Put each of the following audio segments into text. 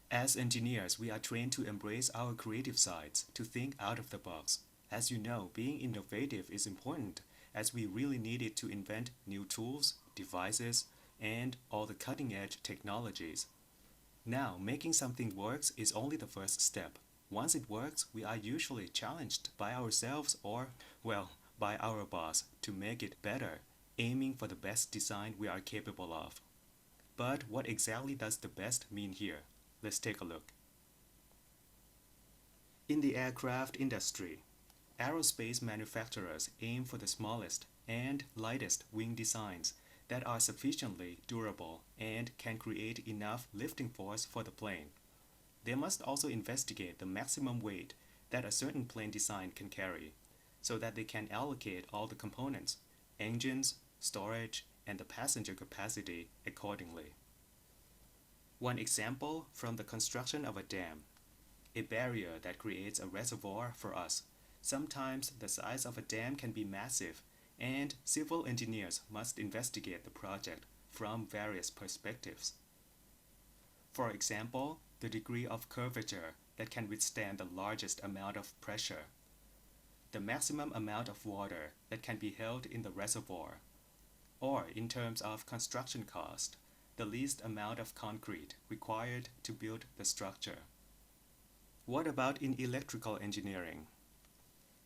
As engineers, we are trained to embrace our creative sides, to think out of the box. As you know, being innovative is important, as we really needed to invent new tools, devices, and all the cutting edge technologies. Now, making something works is only the first step. Once it works, we are usually challenged by ourselves or, well, by our boss to make it better, aiming for the best design we are capable of. But what exactly does the best mean here? Let's take a look. In the aircraft industry, aerospace manufacturers aim for the smallest and lightest wing designs that are sufficiently durable and can create enough lifting force for the plane. They must also investigate the maximum weight that a certain plane design can carry, so that they can allocate all the components, engines, storage, and the passenger capacity accordingly. One example from the construction of a dam, a barrier that creates a reservoir for us. Sometimes the size of a dam can be massive, and civil engineers must investigate the project from various perspectives. For example, the degree of curvature that can withstand the largest amount of pressure, the maximum amount of water that can be held in the reservoir, or in terms of construction cost, the least amount of concrete required to build the structure. What about in electrical engineering?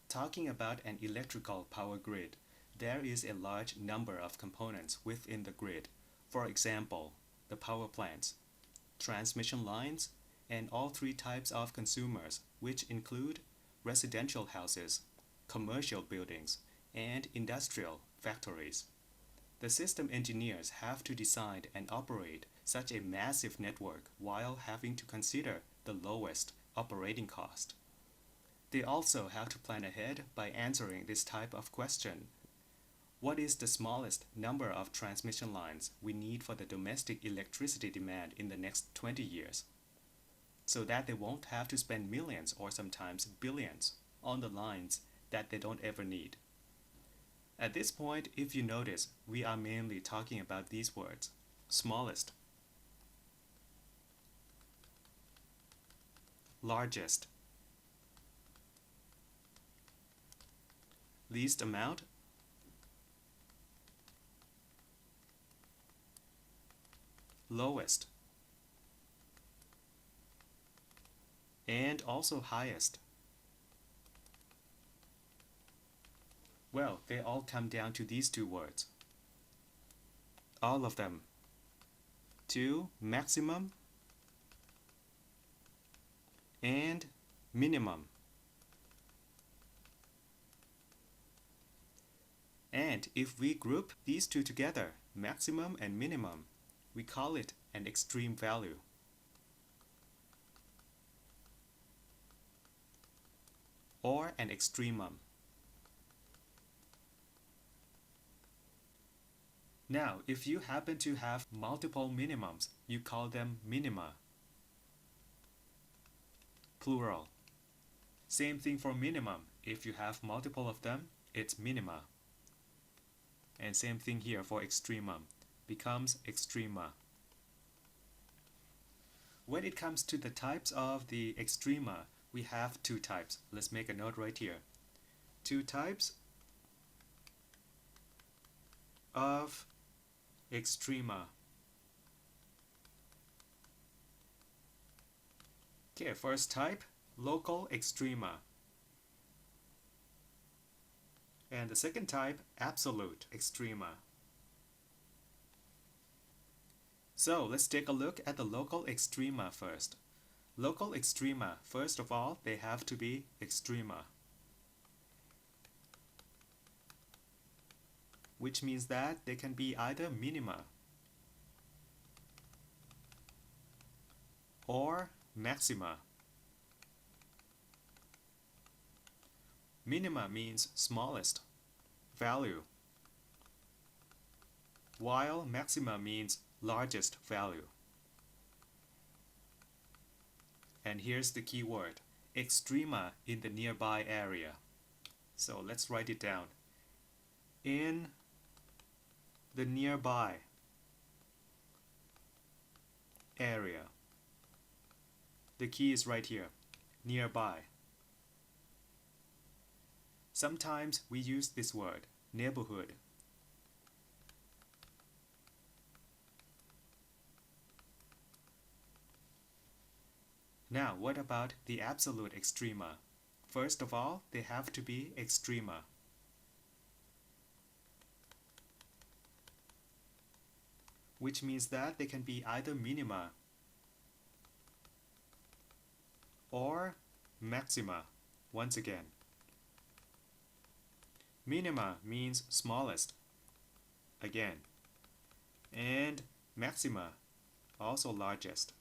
Talking about an electrical power grid, there is a large number of components within the grid. For example, the power plants, transmission lines, and all three types of consumers, which include residential houses, commercial buildings, and industrial factories. The system engineers have to design and operate such a massive network while having to consider the lowest operating cost. They also have to plan ahead by answering this type of question. What is the smallest number of transmission lines we need for the domestic electricity demand in the next 20 years? So that they won't have to spend millions or sometimes billions on the lines that they don't ever need. At this point, if you notice, we are mainly talking about these words: smallest, largest, least amount, lowest, and also highest. Well, they all come down to these two words. All of them. To maximum and minimum. And if we group these two together, maximum and minimum, we call it an extreme value. Or an extremum. Now, if you happen to have multiple minimums, you call them minima. Plural. Same thing for minimum. If you have multiple of them, it's minima. And same thing here for extremum. Becomes extrema. When it comes to the types of the extrema, we have two types. Let's make a note right here. Two types of extrema. Okay, first type, local extrema. And the second type, absolute extrema. So let's take a look at the local extrema first. Local extrema, first of all, they have to be extrema, which means that they can be either minima or maxima. Minima means smallest value, while maxima means largest value. And here's the key word, extrema in the nearby area. So let's write it down. In the nearby area. The key is right here, nearby. Sometimes we use this word, neighborhood. Now, what about the absolute extrema? First of all, they have to be extrema. Which means that they can be either minima or maxima. Once again, minima means smallest, again, and maxima, also largest.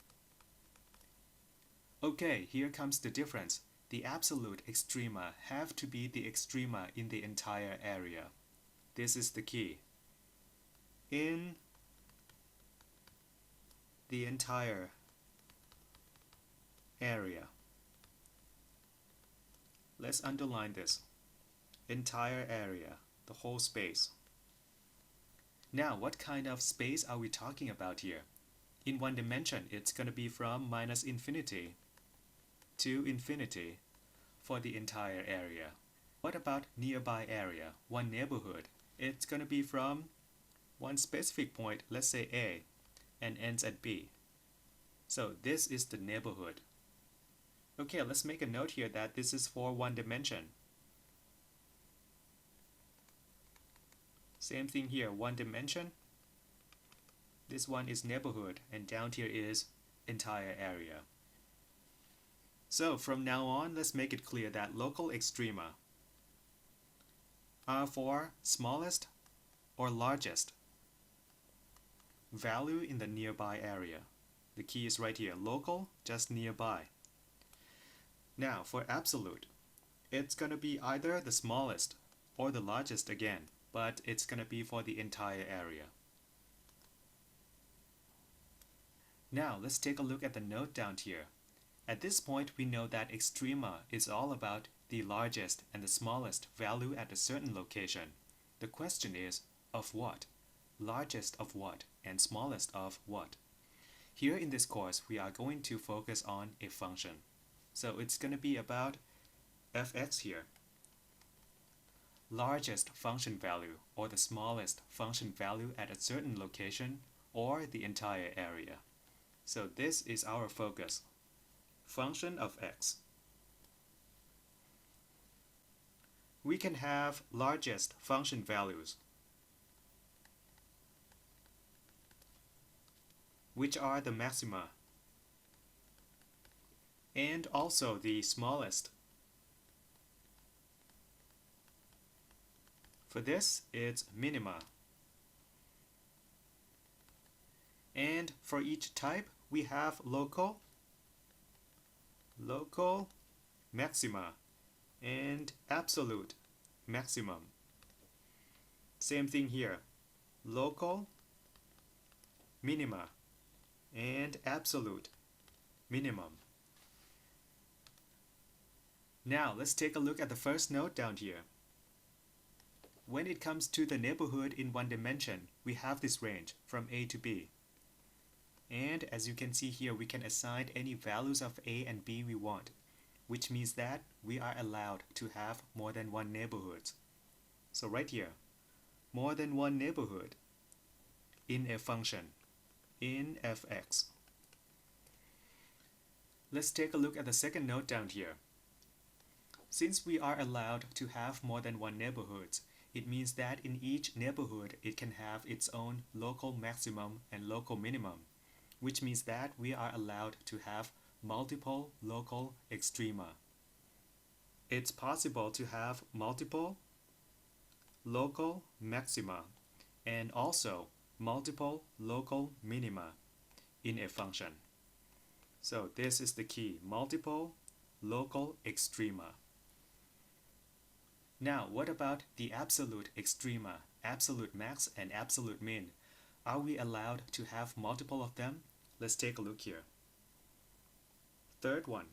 Okay, here comes the difference. The absolute extrema have to be the extrema in the entire area. This is the key. In the entire area. Let's underline this. Entire area, the whole space. Now, what kind of space are we talking about here? In one dimension, it's going to be from minus infinity to infinity for the entire area. What about nearby area, one neighborhood? It's going to be from one specific point, let's say A, and ends at B. So this is the neighborhood. Okay, let's make a note here that this is for one dimension. Same thing here, one dimension. This one is neighborhood, and down here is entire area. So from now on, let's make it clear that local extrema are for smallest or largest value in the nearby area. The key is right here, local, just nearby. Now for absolute, it's going to be either the smallest or the largest again, but it's going to be for the entire area. Now let's take a look at the note down here. At this point, we know that extrema is all about the largest and the smallest value at a certain location. The question is, of what? Largest of what and smallest of what? Here in this course, we are going to focus on a function. So it's going to be about fx here. Largest function value or the smallest function value at a certain location or the entire area. So this is our focus. Function of x. We can have largest function values, which are the maxima, and also the smallest. For this, it's minima. And for each type, we have local maxima, and absolute maximum. Same thing here, local minima and absolute minimum. Now let's take a look at the first note down here. When it comes to the neighborhood in one dimension, we have this range from A to B. And as you can see here, we can assign any values of A and B we want, which means that we are allowed to have more than one neighborhood. So right here, more than one neighborhood in a function, in fx. Let's take a look at the second note down here. Since we are allowed to have more than one neighborhood, it means that in each neighborhood it can have its own local maximum and local minimum, which means that we are allowed to have multiple local extrema. It's possible to have multiple local maxima and also multiple local minima in a function. So this is the key, multiple local extrema. Now what about the absolute extrema, absolute max and absolute min? Are we allowed to have multiple of them? Let's take a look here. Third one.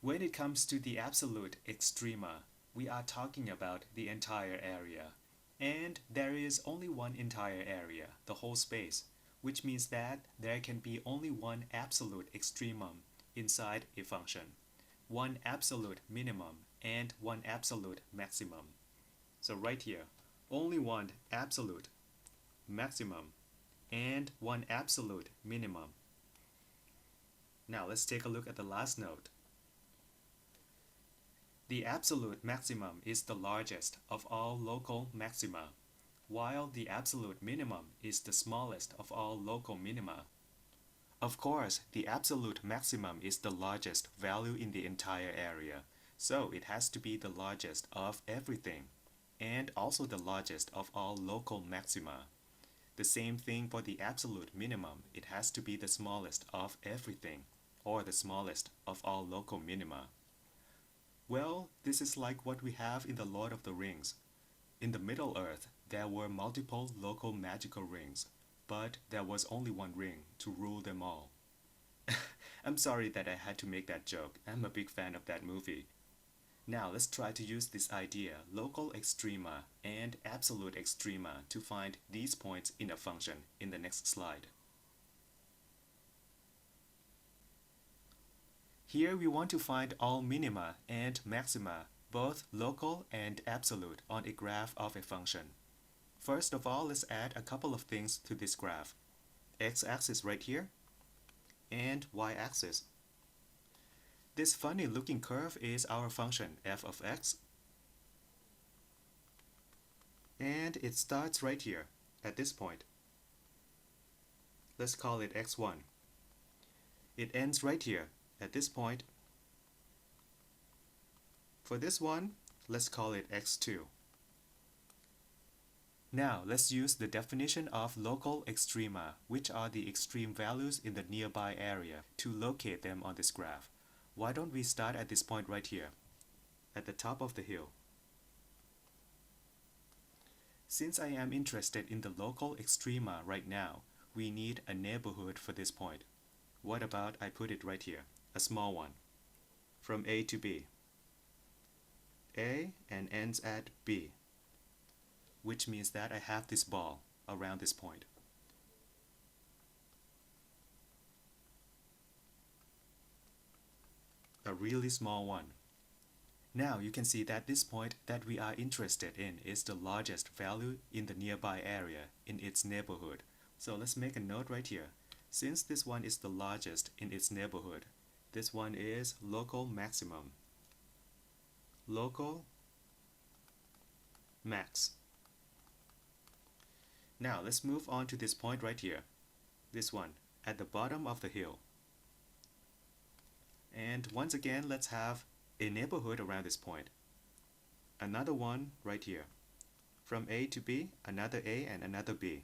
When it comes to the absolute extrema, we are talking about the entire area. And there is only one entire area, the whole space, which means that there can be only one absolute extremum inside a function. One absolute minimum and one absolute maximum. So right here, only one absolute maximum and one absolute minimum. Now let's take a look at the last note. The absolute maximum is the largest of all local maxima, while the absolute minimum is the smallest of all local minima. Of course, the absolute maximum is the largest value in the entire area, so it has to be the largest of everything, and also the largest of all local maxima. The same thing for the absolute minimum, it has to be the smallest of everything, or the smallest of all local minima. Well, this is like what we have in the Lord of the Rings. In the Middle Earth, there were multiple local magical rings, but there was only one ring to rule them all. I'm sorry that I had to make that joke. I'm a big fan of that movie. Now let's try to use this idea, local extrema and absolute extrema, to find these points in a function in the next slide. Here we want to find all minima and maxima, both local and absolute, on a graph of a function. First of all, let's add a couple of things to this graph. X-axis right here, and y-axis. This funny looking curve is our function f of x, and it starts right here at this point. Let's call it x1. It ends right here at this point. For this one, let's call it x2. Now let's use the definition of local extrema, which are the extreme values in the nearby area, to locate them on this graph. Why don't we start at this point right here, at the top of the hill? Since I am interested in the local extrema right now, we need a neighborhood for this point. What about I put it right here, a small one, from A to B. A and ends at B, which means that I have this ball around this point. A really small one. Now you can see that this point that we are interested in is the largest value in the nearby area in its neighborhood. So let's make a note right here. Since this one is the largest in its neighborhood, this one is local maximum. Local max. Now let's move on to this point right here. This one, at the bottom of the hill. And once again, let's have a neighborhood around this point. Another one right here. From A to B, another A and another B.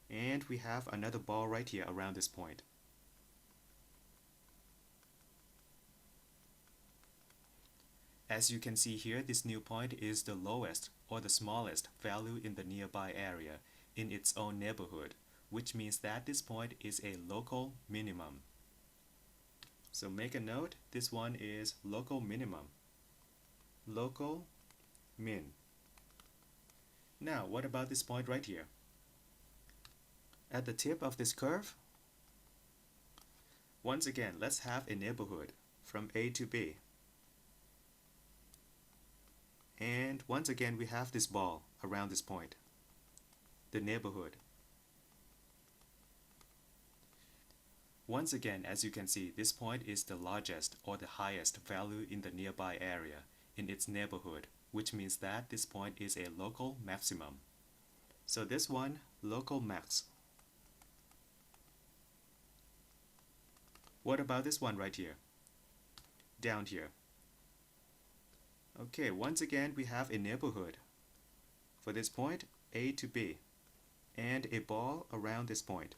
And we have another ball right here around this point. As you can see here, this new point is the lowest or the smallest value in the nearby area in its own neighborhood, which means that this point is a local minimum. So make a note, this one is local minimum. Local min. Now, what about this point right here? At the tip of this curve, once again, let's have a neighborhood from A to B. And once again, we have this ball around this point, the neighborhood. Once again, as you can see, this point is the largest or the highest value in the nearby area in its neighborhood, which means that this point is a local maximum. So this one, local max. What about this one right here? Down here. Okay, once again, we have a neighborhood. For this point, A to B, and a ball around this point.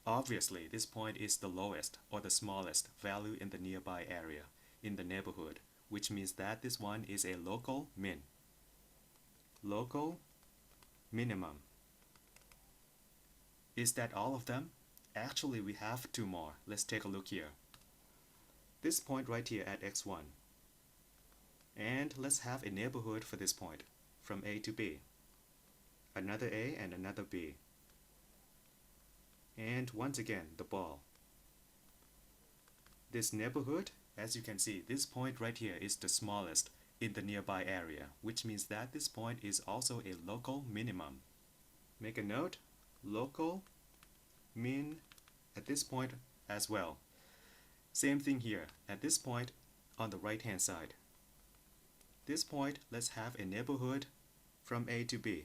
Obviously, this point is the lowest or the smallest value in the nearby area in the neighborhood, which means that this one is a local min. Local minimum. Is that all of them? Actually, we have two more. Let's take a look here. This point right here at x1. And let's have a neighborhood for this point, from A to B. Another A and another B. and once again the ball. This neighborhood, as you can see, this point right here is the smallest in the nearby area, which means that this point is also a local minimum. Make a note, local min at this point as well. Same thing here, at this point on the right hand side. This point, let's have a neighborhood from A to B.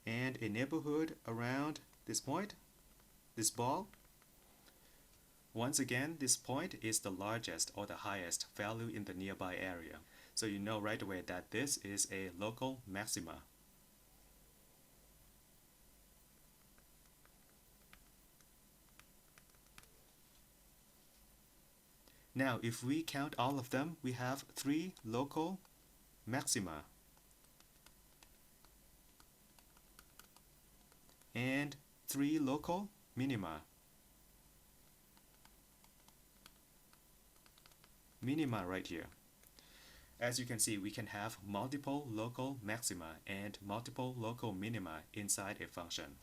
And a neighborhood around this point, this ball. Once again, this point is the largest or the highest value in the nearby area. So you know right away that this is a local maxima. Now, if we count all of them, we have 3 local maxima and 3 local minima. Minima right here. As you can see, we can have multiple local maxima and multiple local minima inside a function.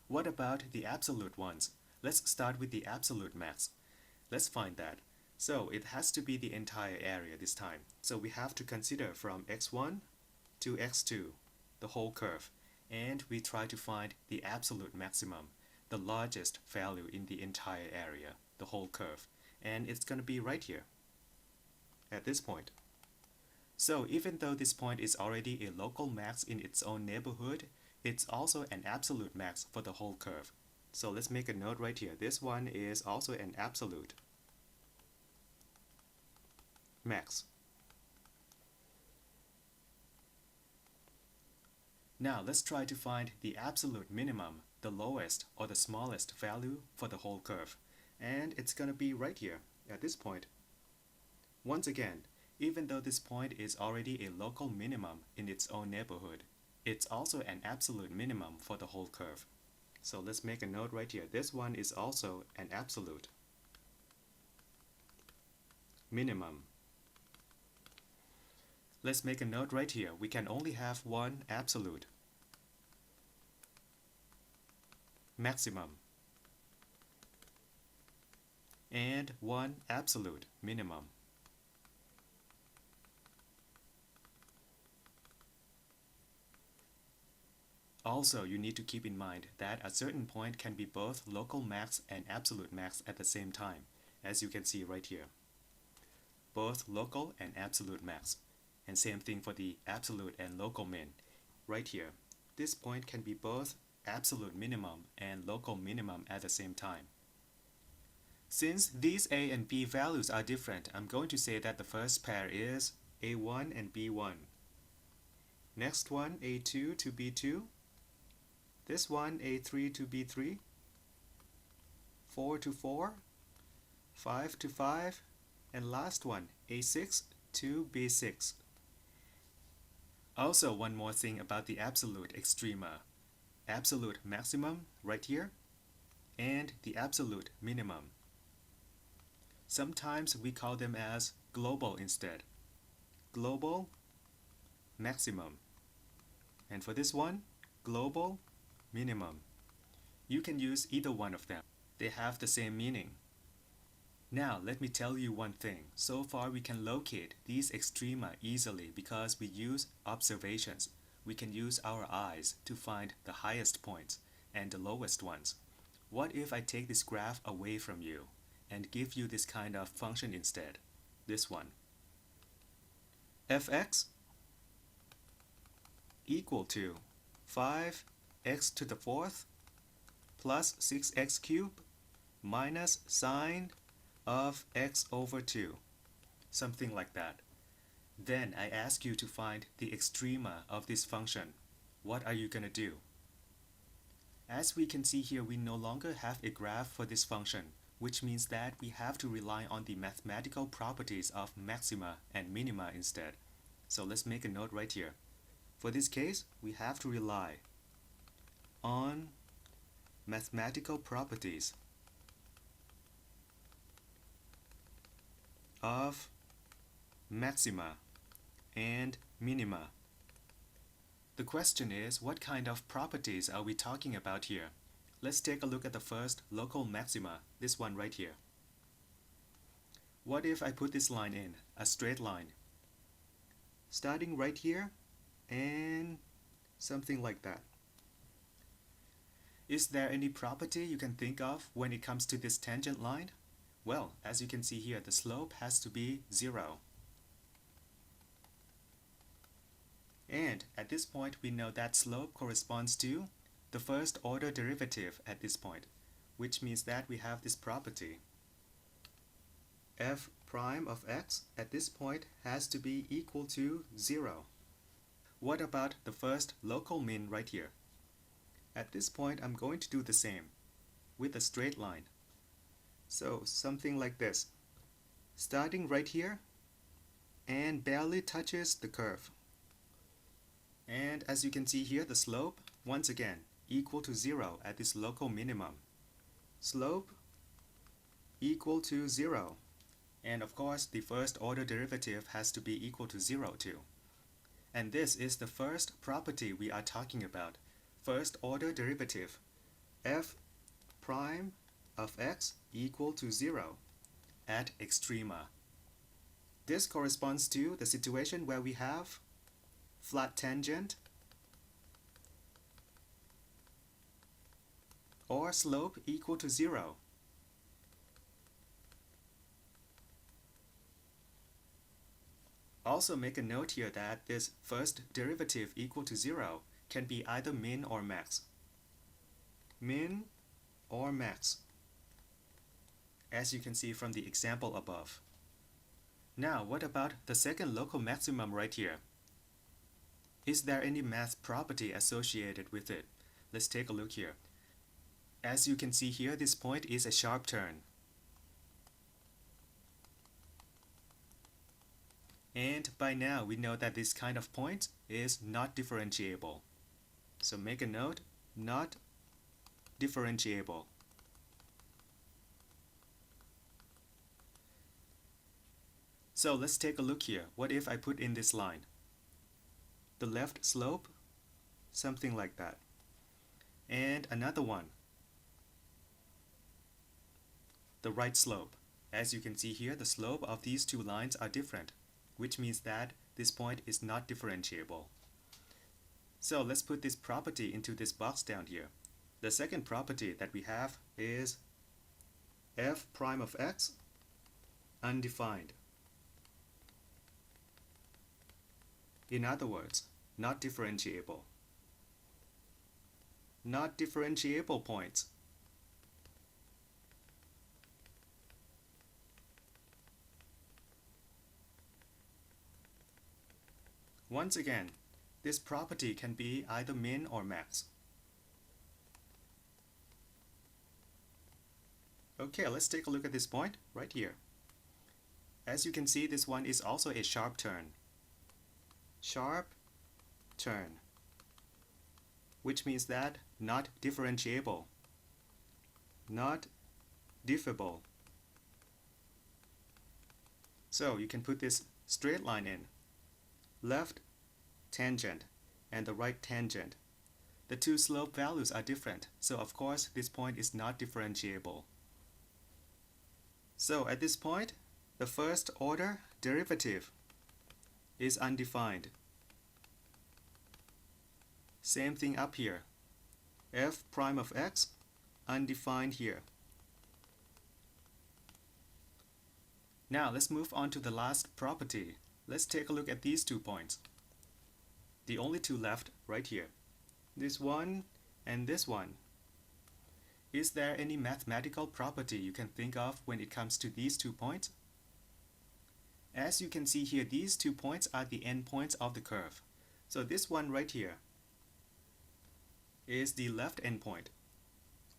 What about the absolute ones? Let's start with the absolute max. Let's find that. So it has to be the entire area this time. So we have to consider from x1 to x2, the whole curve, and we try to find the absolute maximum, the largest value in the entire area, the whole curve. And it's going to be right here, at this point. So even though this point is already a local max in its own neighborhood, it's also an absolute max for the whole curve. So let's make a note right here. This one is also an absolute max. Now let's try to find the absolute minimum, the lowest or the smallest value for the whole curve. And it's going to be right here at this point. Once again, even though this point is already a local minimum in its own neighborhood, it's also an absolute minimum for the whole curve. So let's make a note right here. This one is also an absolute minimum. Let's make a note right here. We can only have one absolute maximum and one absolute minimum. Also, you need to keep in mind that a certain point can be both local max and absolute max at the same time, as you can see right here. Both local and absolute max. And same thing for the absolute and local min. Right here, this point can be both absolute minimum and local minimum at the same time. Since these A and B values are different, I'm going to say that the first pair is A1 and B1. Next one, A2 to B2. This one, A3 to B3. 4 to 4. 5 to 5. And last one, A6 to B6. Also, one more thing about the absolute extrema. Absolute maximum right here and the absolute minimum. Sometimes we call them as global instead. Global maximum. And for this one, global minimum. You can use either one of them. They have the same meaning. Now, let me tell you one thing. So far, we can locate these extrema easily because we use observations. We can use our eyes to find the highest points and the lowest ones. What if I take this graph away from you and give you this kind of function instead? This one. Fx equal to 5x to the fourth plus 6x cubed minus sine of x over 2. Something like that. Then I ask you to find the extrema of this function. What are you going to do? As we can see here, we no longer have a graph for this function, which means that we have to rely on the mathematical properties of maxima and minima instead. So let's make a note right here. For this case, we have to rely on mathematical properties of maxima and minima. The question is, what kind of properties are we talking about here? Let's take a look at the first local maxima, this one right here. What if I put this line in, a straight line, starting right here and something like that? Is there any property you can think of when it comes to this tangent line? Well, as you can see here, the slope has to be 0. And at this point, we know that slope corresponds to the first order derivative at this point, which means that we have this property. F prime of x at this point has to be equal to 0. What about the first local min right here? At this point, I'm going to do the same with a straight line. So something like this, starting right here and barely touches the curve. And as you can see here, the slope, once again, equal to 0 at this local minimum. Slope equal to 0. And of course, the first order derivative has to be equal to 0 too. And this is the first property we are talking about. First order derivative. F prime of x equal to 0 at extrema. This corresponds to the situation where we have flat tangent or slope equal to 0. Also make a note here that this first derivative equal to 0 can be either min or max. Min or max, as you can see from the example above. Now, what about the second local maximum right here? Is there any math property associated with it? Let's take a look here. As you can see here, this point is a sharp turn. And by now, we know that this kind of point is not differentiable. So make a note, not differentiable. So let's take a look here. What if I put in this line? The left slope, something like that. And another one, the right slope. As you can see here, the slope of these two lines are different, which means that this point is not differentiable. So let's put this property into this box down here. The second property that we have is f prime of x undefined. In other words, not differentiable. Not differentiable points. Once again, this property can be either min or max. Okay, let's take a look at this point right here. As you can see, this one is also a sharp turn. Sharp turn, which means that not differentiable, not diffable. So you can put this straight line in. Left tangent and the right tangent. The two slope values are different, so of course this point is not differentiable. So at this point, the first order derivative is undefined. Same thing up here. F prime of x, undefined here. Now let's move on to the last property. Let's take a look at these 2 points. The only two left right here. This one and this one. Is there any mathematical property you can think of when it comes to these 2 points? As you can see here, these 2 points are the endpoints of the curve. So this one right here is the left endpoint.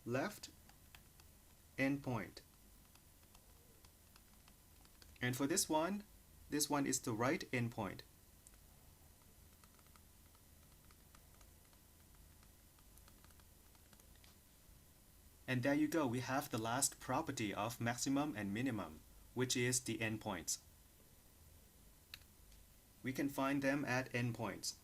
Left endpoint. And for this one is the right endpoint. And there you go, we have the last property of maximum and minimum, which is the endpoints. We can find them at endpoints.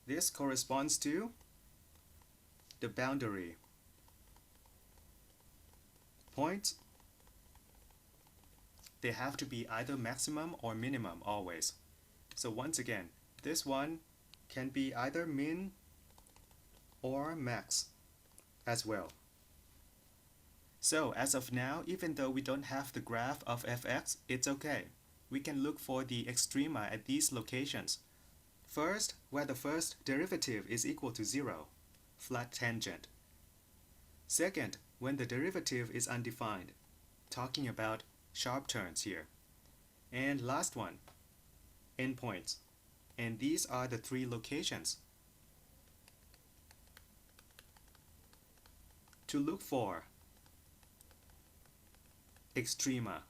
This corresponds to the boundary points. They have to be either maximum or minimum always. So once again, this one can be either min or max as well. So as of now, even though we don't have the graph of fx, it's okay. We can look for the extrema at these locations. First, where the first derivative is equal to 0, flat tangent. Second, when the derivative is undefined, talking about sharp turns here. And last one, endpoints. And these are the three locations to look for extrema.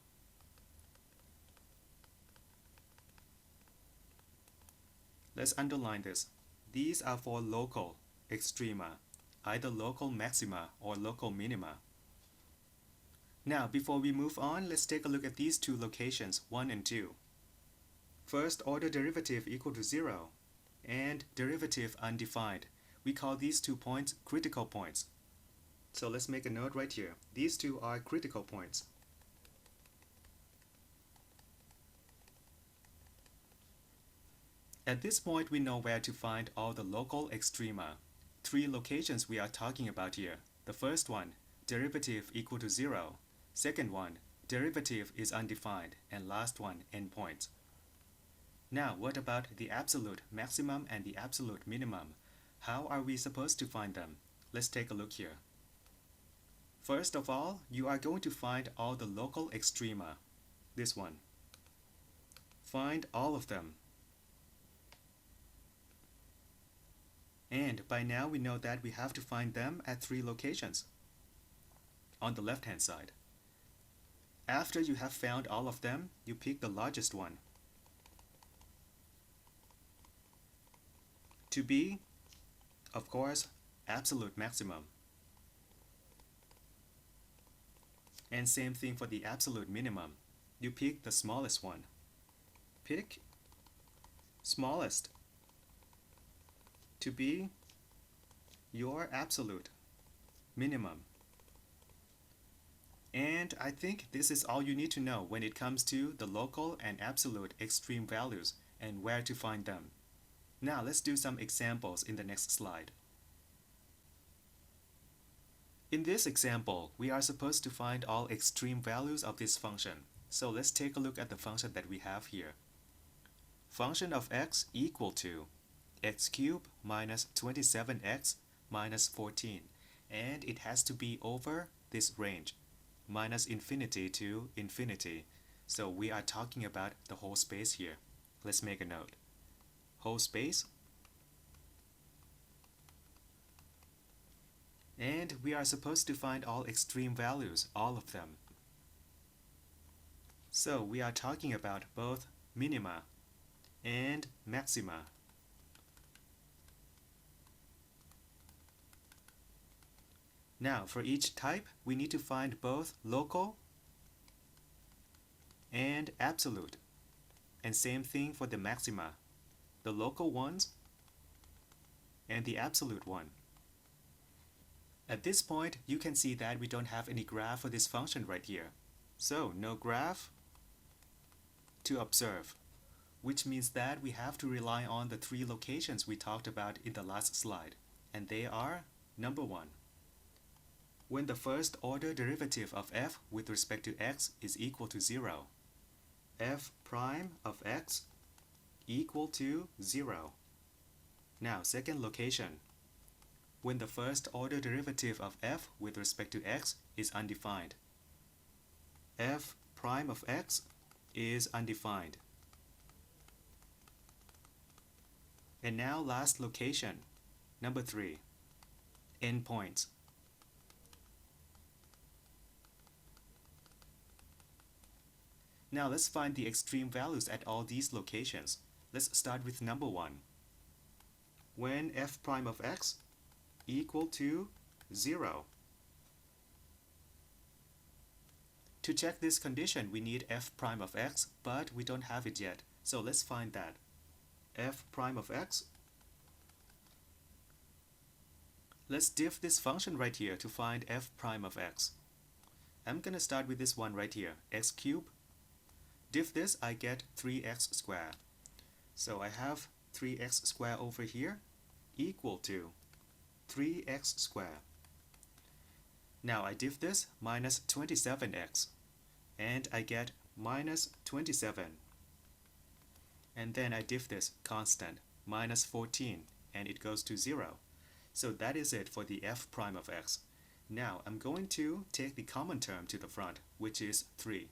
Let's underline this. These are for local extrema, either local maxima or local minima. Now, before we move on, let's take a look at these two locations, 1 and 2. First order derivative equal to 0 and derivative undefined. We call these 2 points critical points. So let's make a note right here. These two are critical points. At this point, we know where to find all the local extrema. 3 locations we are talking about here. The first one, derivative equal to 0. Second one, derivative is undefined. And last one, endpoints. Now, what about the absolute maximum and the absolute minimum? How are we supposed to find them? Let's take a look here. First of all, you are going to find all the local extrema. This one. Find all of them. And by now we know that we have to find them at 3 locations on the left hand side. After you have found all of them, you pick the largest one to be, of course, absolute maximum. And same thing for the absolute minimum. You pick the smallest one. Pick smallest to be your absolute minimum. And I think this is all you need to know when it comes to the local and absolute extreme values and where to find them. Now let's do some examples in the next slide. In this example, we are supposed to find all extreme values of this function. So let's take a look at the function that we have here. Function of x equal to x cubed minus 27x minus 14. And it has to be over this range, minus infinity to infinity. So we are talking about the whole space here. Let's make a note. Whole space. And we are supposed to find all extreme values, all of them. So we are talking about both minima and maxima. Now, for each type, we need to find both local and absolute. And same thing for the maxima, the local ones and the absolute one. At this point, you can see that we don't have any graph for this function right here. So, no graph to observe, which means that we have to rely on the 3 locations we talked about in the last slide. And they are, number 1. When the first order derivative of f with respect to x is equal to 0. F prime of x equal to 0. Now, second location. When the first order derivative of f with respect to x is undefined. F prime of x is undefined. And now last location, number 3, endpoints. Now let's find the extreme values at all these locations. Let's start with number 1. When f prime of x equal to 0. To check this condition, we need f prime of x, but we don't have it yet. So let's find that. F prime of x Let's diff this function right here to find f prime of x. I'm gonna start with this one right here, x cubed. Diff this, I get 3x squared. So I have 3x squared over here equal to 3x squared. Now I diff this minus 27x, and I get minus 27. And then I diff this constant, minus 14, and it goes to 0. So that is it for the f prime of x. Now I'm going to take the common term to the front, which is 3.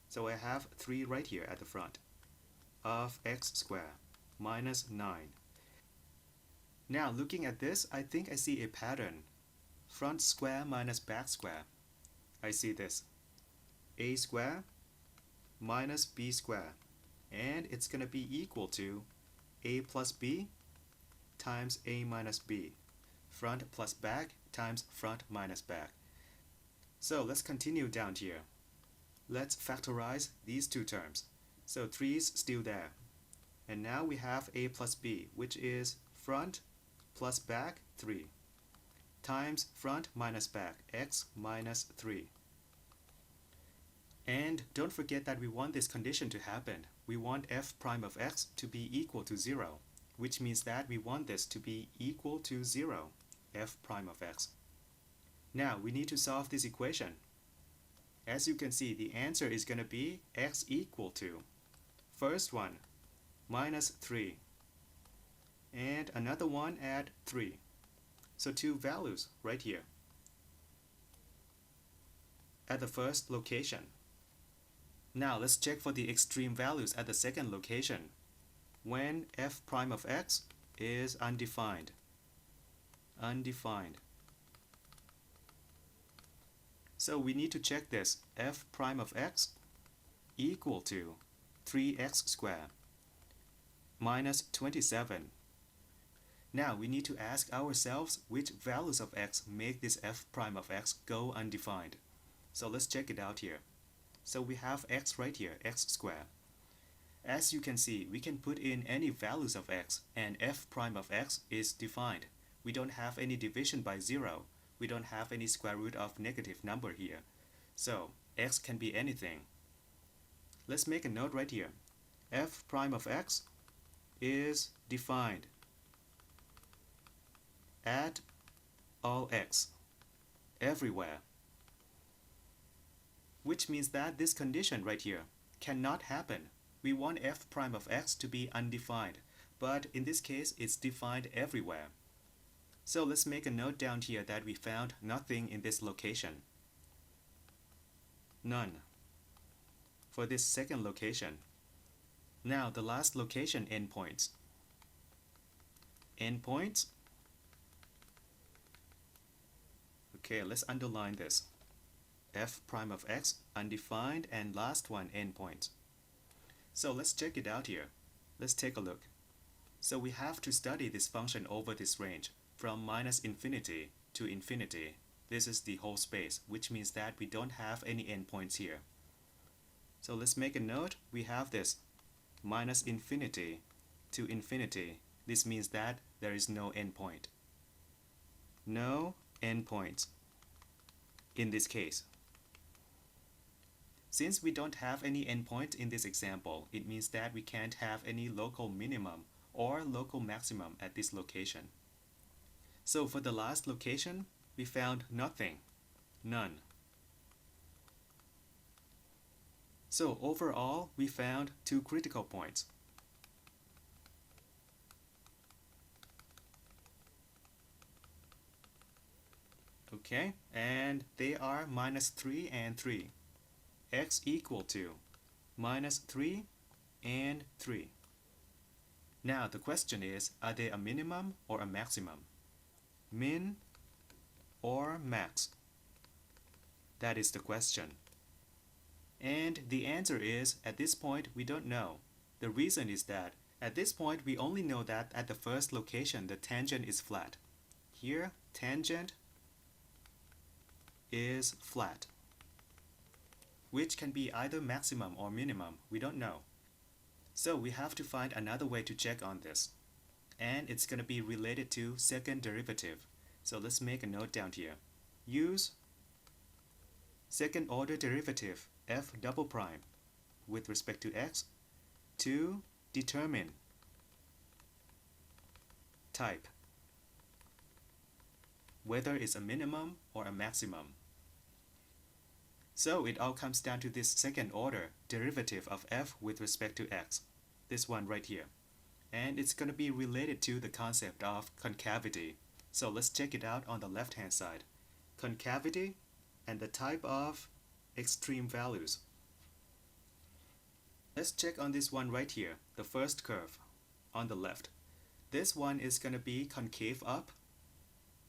So I have 3 right here at the front of x squared minus 9. Now looking at this, I think I see a pattern. Front square minus back square. I see this. A square minus b square. And it's going to be equal to a plus b times a minus b. Front plus back times front minus back. So let's continue down here. Let's factorize these two terms. So 3 is still there. And now we have a plus b, which is front plus back 3 times front minus back, x minus 3. And don't forget that we want this condition to happen. We want f prime of x to be equal to 0, which means that we want this to be equal to 0, f prime of x. Now we need to solve this equation. As you can see, the answer is going to be x equal to, first one, minus 3, and another one at 3. So two values right here at the first location. Now let's check for the extreme values at the second location when f prime of x is undefined. So we need to check this, f prime of x equal to 3x squared minus 27. Now we need to ask ourselves which values of x make this f prime of x go undefined. So let's check it out here. So we have x right here, x squared. As you can see, we can put in any values of x and f prime of x is defined. We don't have any division by 0. We don't have any square root of negative number here. So x can be anything. Let's make a note right here. F prime of x is defined at all x, everywhere. Which means that this condition right here cannot happen. We want f prime of x to be undefined, but in this case it's defined everywhere. So let's make a note down here that we found nothing in this location. None for this second location. Now the last location, endpoints. Endpoints. Okay, let's underline this. F prime of x, undefined, and last one, endpoint. So let's check it out here. Let's take a look. So we have to study this function over this range from minus infinity to infinity. This is the whole space, which means that we don't have any endpoints here. So let's make a note. We have this minus infinity to infinity. This means that there is no endpoint. No endpoints in this case. Since we don't have any endpoint in this example, it means that we can't have any local minimum or local maximum at this location. So for the last location, we found nothing, none. So overall, we found two critical points. Okay, and they are minus 3 and 3. X equal to minus 3 and 3. Now the question is, are they a minimum or a maximum? Min or max? That is the question. And the answer is, at this point, we don't know. The reason is that, at this point, we only know that at the first location, the tangent is flat. Here, tangent is flat, which can be either maximum or minimum. We don't know. So we have to find another way to check on this. And it's going to be related to second derivative. So let's make a note down here. Use second order derivative f double prime with respect to x to determine type, whether it's a minimum or a maximum. So it all comes down to this second order derivative of f with respect to x, this one right here. And it's going to be related to the concept of concavity. So let's check it out on the left hand side. Concavity and the type of extreme values. Let's check on this one right here, the first curve on the left. This one is going to be concave up.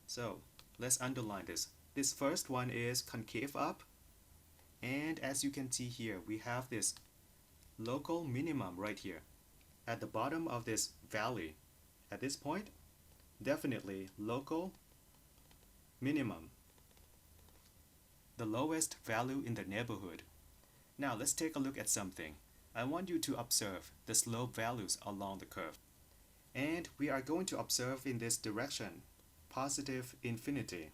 So let's underline this. This first one is concave up. And as you can see here, we have this local minimum right here at the bottom of this valley. At this point, definitely local minimum, the lowest value in the neighborhood. Now let's take a look at something. I want you to observe the slope values along the curve. And we are going to observe in this direction, positive infinity.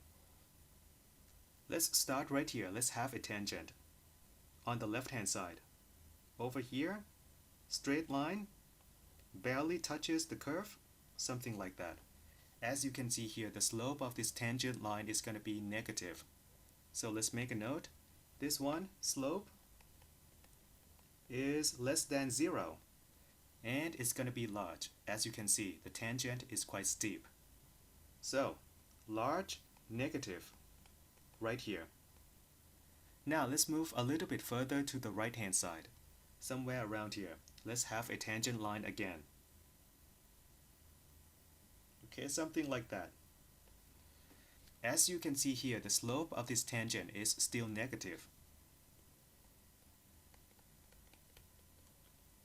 Let's start right here. Let's have a tangent on the left hand side. Over here, straight line barely touches the curve, something like that. As you can see here, the slope of this tangent line is going to be negative. So let's make a note. This one, slope, is less than 0. And it's going to be large. As you can see, the tangent is quite steep. So, large, negative, right here. Now let's move a little bit further to the right hand side. Somewhere around here. Let's have a tangent line again. Okay, something like that. As you can see here, the slope of this tangent is still negative.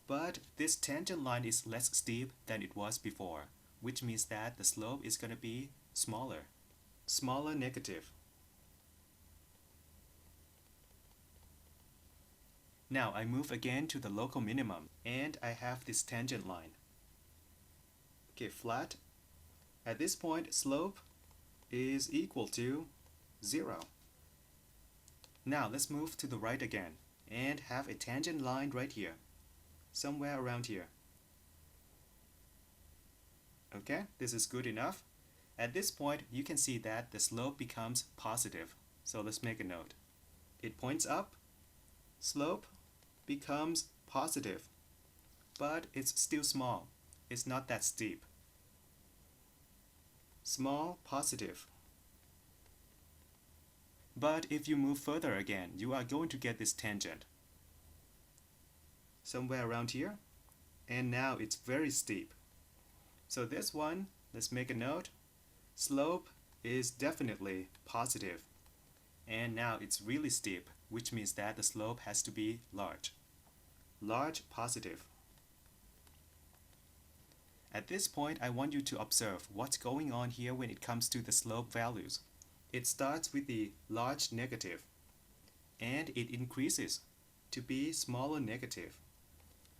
But this tangent line is less steep than it was before, which means that the slope is going to be smaller. Smaller negative. Now I move again to the local minimum, and I have this tangent line. Okay, flat. At this point, slope is equal to 0. Now let's move to the right again, and have a tangent line right here. Somewhere around here. Okay, this is good enough. At this point, you can see that the slope becomes positive. So let's make a note. It points up, slope becomes positive, but it's still small. It's not that steep. Small, positive. But if you move further again, you are going to get this tangent. Somewhere around here, and now it's very steep. So this one, let's make a note. Slope is definitely positive, and now it's really steep, which means that the slope has to be large. Large, positive. At this point, I want you to observe what's going on here when it comes to the slope values. It starts with the large negative, and it increases to be smaller negative.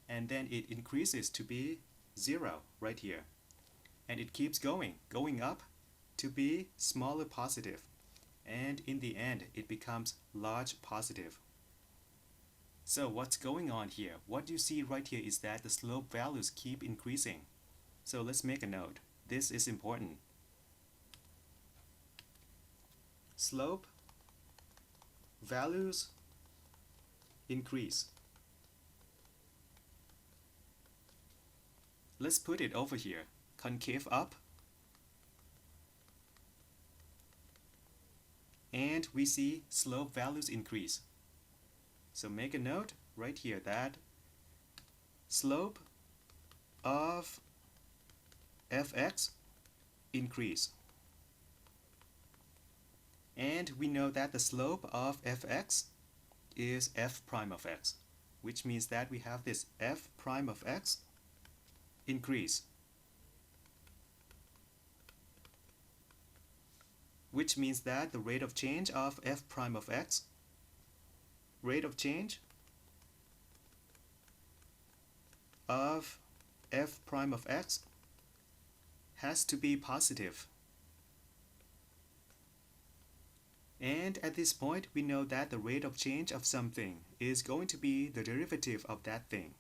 And then it increases to be 0 right here. And it keeps going up to be smaller positive. And in the end, it becomes large positive. So what's going on here? What you see right here is that the slope values keep increasing. So let's make a note. This is important. Slope values increase. Let's put it over here. Concave up. And we see slope values increase. So make a note right here that slope of fx increase. And we know that the slope of fx is f prime of x, which means that we have this f prime of x increase, which means that the rate of change of f prime of x, rate of change of f prime of x has to be positive. And at this point, we know that the rate of change of something is going to be the derivative of that thing.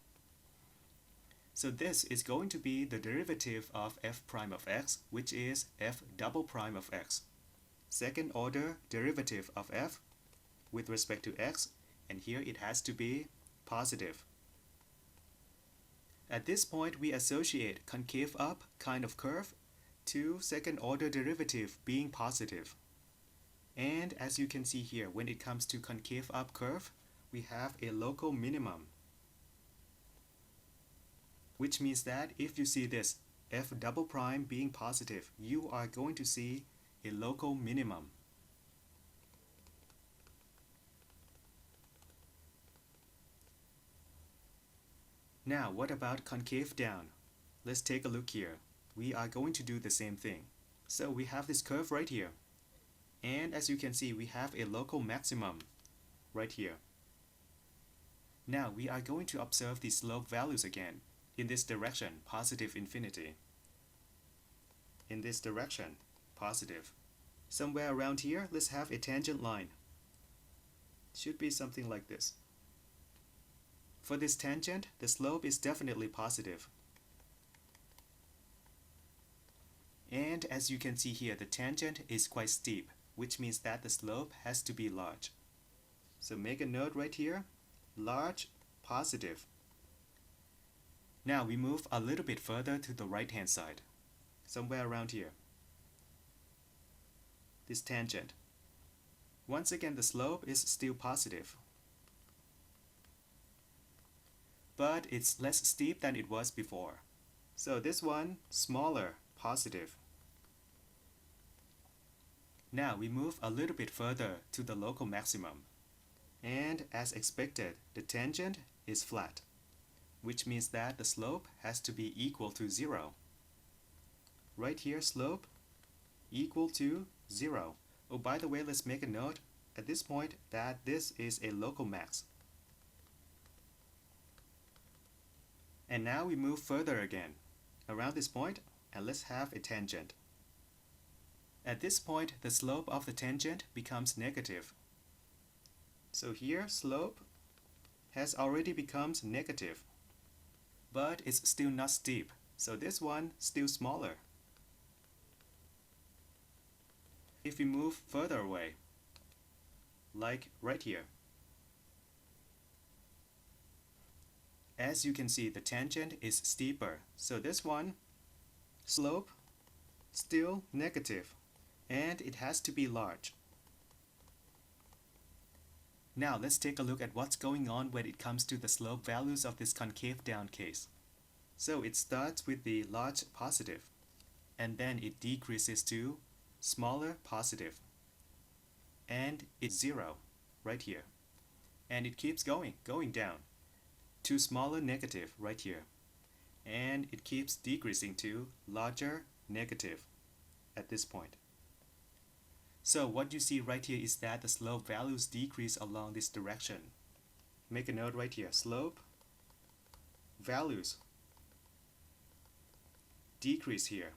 So this is going to be the derivative of f prime of x, which is f double prime of x. Second order derivative of f with respect to x, and here it has to be positive. At this point, we associate concave up kind of curve to second order derivative being positive. And as you can see here, when it comes to concave up curve, we have a local minimum, which means that if you see this f double prime being positive, you are going to see a local minimum. Now, what about concave down? Let's take a look here. We are going to do the same thing. So we have this curve right here. And as you can see, we have a local maximum right here. Now we are going to observe the slope values again in this direction, positive infinity. In this direction, positive. Somewhere around here, let's have a tangent line. Should be something like this. For this tangent, the slope is definitely positive. And as you can see here, the tangent is quite steep, which means that the slope has to be large. So make a note right here, large, positive. Now we move a little bit further to the right hand side, somewhere around here. This tangent. Once again, the slope is still positive, but it's less steep than it was before. So this one, smaller, positive. Now we move a little bit further to the local maximum. And as expected, the tangent is flat, which means that the slope has to be equal to 0. Right here, slope equal to 0. Oh, by the way, let's make a note at this point that this is a local max. And now we move further again around this point, and let's have a tangent. At this point, the slope of the tangent becomes negative. So here, slope has already become negative, but it's still not steep. So this one still smaller. If we move further away, like right here, as you can see, the tangent is steeper. So this one, slope, still negative, and it has to be large. Now let's take a look at what's going on when it comes to the slope values of this concave down case. So it starts with the large positive, and then it decreases to smaller positive, and it's 0 right here. And it keeps going down to smaller negative right here, and it keeps decreasing to larger negative at this point. So what you see right here is that the slope values decrease along this direction. Make a note right here, slope values decrease here.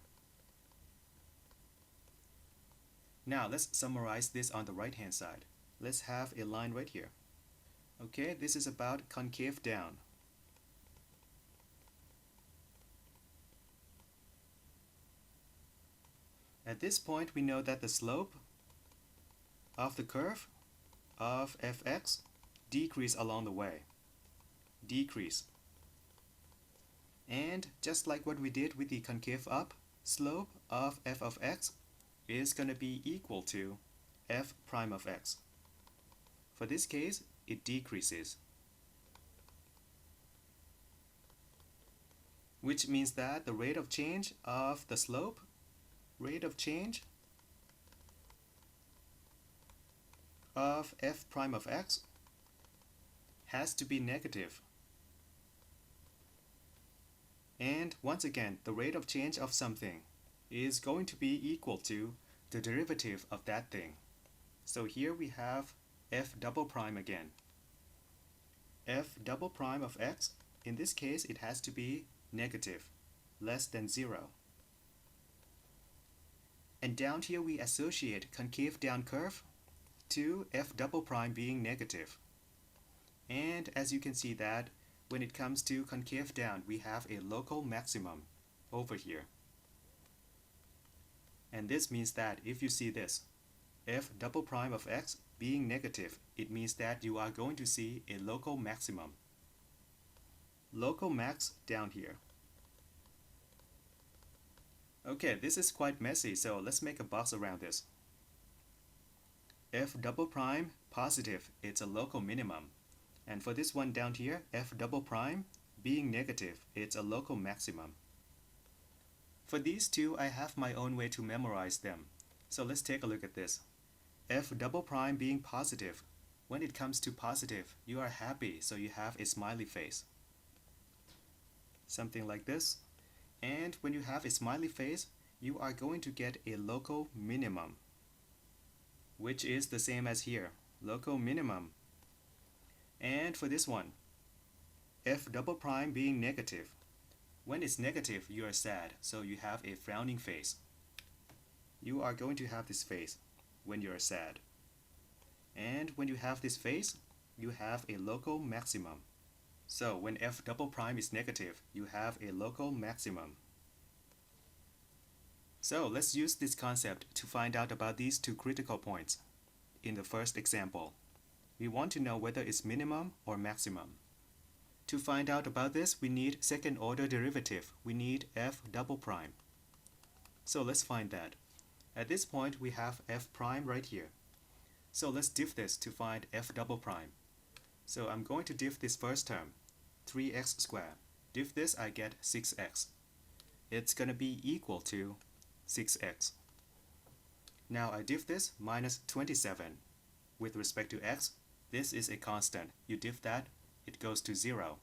Now let's summarize this on the right hand side. Let's have a line right here. Okay, this is about concave down. At this point, we know that the slope of the curve of fx decrease along the way. Decrease. And just like what we did with the concave up, slope of f of x is going to be equal to f prime of x. For this case, it decreases, which means that the rate of change of the slope, rate of change of f prime of x has to be negative. And once again, the rate of change of something is going to be equal to the derivative of that thing. So here we have f double prime again. F double prime of x, in this case it has to be negative, less than 0. And down here we associate concave down curve to f double prime being negative. And as you can see that when it comes to concave down, we have a local maximum over here. And this means that if you see this, f double prime of x being negative, it means that you are going to see a local maximum. Local max down here. Okay, this is quite messy, so let's make a box around this. F double prime positive, it's a local minimum. And for this one down here, f double prime being negative, it's a local maximum. For these two, I have my own way to memorize them. So let's take a look at this. F double prime being positive. When it comes to positive, you are happy, so you have a smiley face. Something like this. And when you have a smiley face, you are going to get a local minimum, which is the same as here, local minimum. And for this one, f double prime being negative. When it's negative, you are sad, so you have a frowning face. You are going to have this face when you are sad. And when you have this face, you have a local maximum. So when f double prime is negative, you have a local maximum. So let's use this concept to find out about these two critical points. In the first example, we want to know whether it's minimum or maximum. To find out about this, we need second order derivative. We need f double prime. So let's find that. At this point, we have f prime right here. So let's diff this to find f double prime. So I'm going to diff this first term, 3x squared. Diff this, I get 6x. It's going to be equal to 6x. Now I diff this minus 27. With respect to x, this is a constant. You diff that, it goes to 0.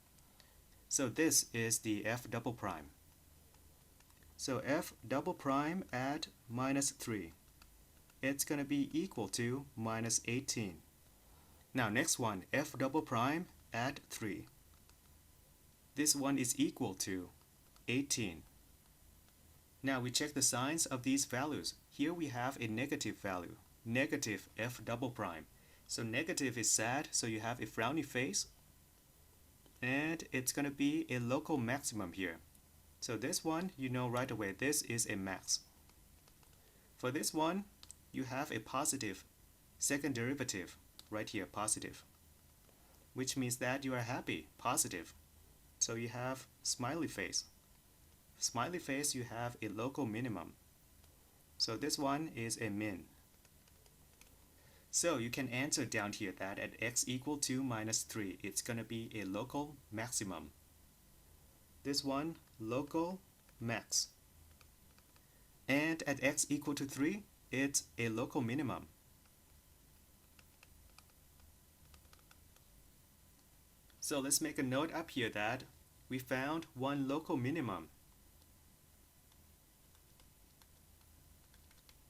So this is the f double prime. So f double prime at minus 3. It's going to be equal to minus 18. Now next one, f double prime at 3. This one is equal to 18. Now we check the signs of these values. Here we have a negative value, negative f double prime. So negative is sad, so you have a frowny face. And it's going to be a local maximum here. So this one, you know right away, this is a max. For this one, you have a positive second derivative right here, positive, which means that you are happy, positive. So you have smiley face. Smiley face, you have a local minimum. So this one is a min. So you can answer down here that at x equal to minus 3, it's going to be a local maximum. This one, local max. And at x equal to 3, it's a local minimum. So let's make a note up here that we found one local minimum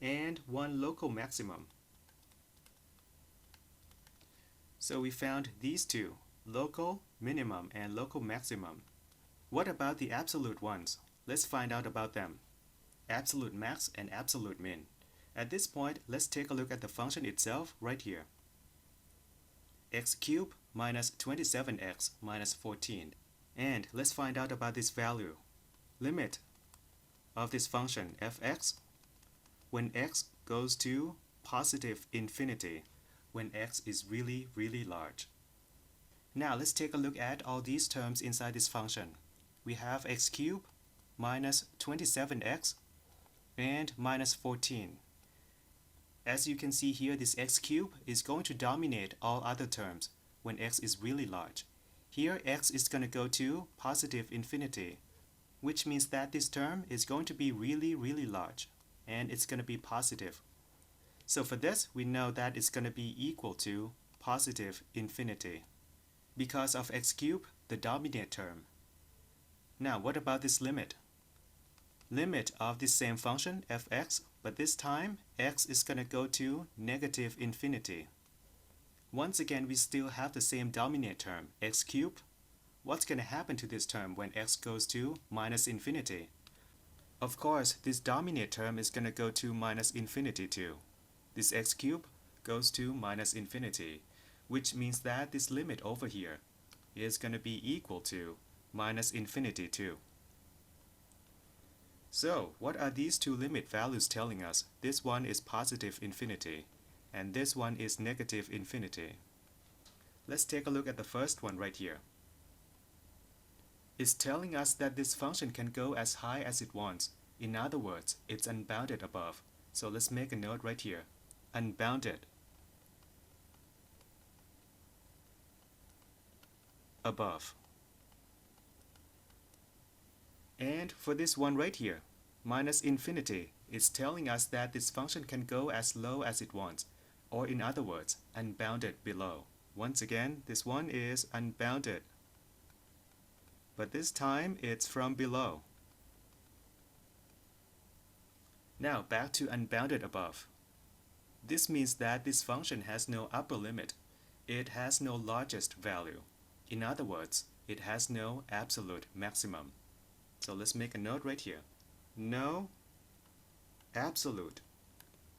and one local maximum. So we found these two, local minimum and local maximum. What about the absolute ones? Let's find out about them. Absolute max and absolute min. At this point, let's take a look at the function itself right here. X cubed minus 27x minus 14. And let's find out about this value. Limit of this function fx when x goes to positive infinity, when x is really, really large. Now let's take a look at all these terms inside this function. We have x cubed minus 27x and minus 14. As you can see here, this x cubed is going to dominate all other terms when x is really large. Here x is going to go to positive infinity, which means that this term is going to be really, really large, and it's going to be positive. So for this, we know that it's going to be equal to positive infinity because of x cubed, the dominant term. Now what about this limit? Limit of this same function fx, but this time x is going to go to negative infinity. Once again, we still have the same dominant term, x cubed. What's going to happen to this term when x goes to minus infinity? Of course, this dominant term is going to go to minus infinity too. This x cubed goes to minus infinity, which means that this limit over here is going to be equal to minus infinity too. So what are these two limit values telling us? This one is positive infinity, and this one is negative infinity. Let's take a look at the first one right here. It's telling us that this function can go as high as it wants. In other words, it's unbounded above. So let's make a note right here. Unbounded above. And for this one right here, minus infinity, it's telling us that this function can go as low as it wants, or in other words, unbounded below. Once again, this one is unbounded, but this time it's from below. Now back to unbounded above. This means that this function has no upper limit. It has no largest value. In other words, it has no absolute maximum. So let's make a note right here. No absolute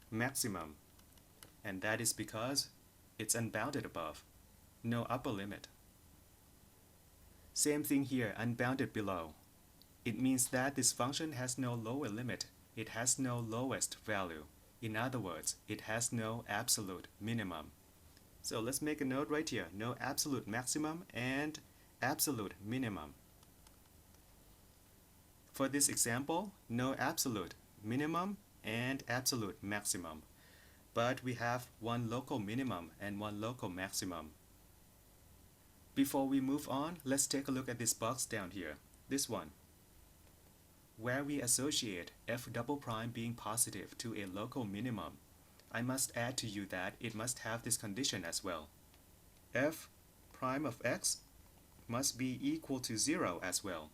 maximum. And that is because it's unbounded above. No upper limit. Same thing here, unbounded below. It means that this function has no lower limit. It has no lowest value. In other words, it has no absolute minimum. So let's make a note right here. No absolute maximum and absolute minimum. For this example, no absolute minimum and absolute maximum. But we have one local minimum and one local maximum. Before we move on, let's take a look at this box down here. This one, where we associate f double prime being positive to a local minimum. I must add to you that it must have this condition as well. F prime of x must be equal to 0 as well.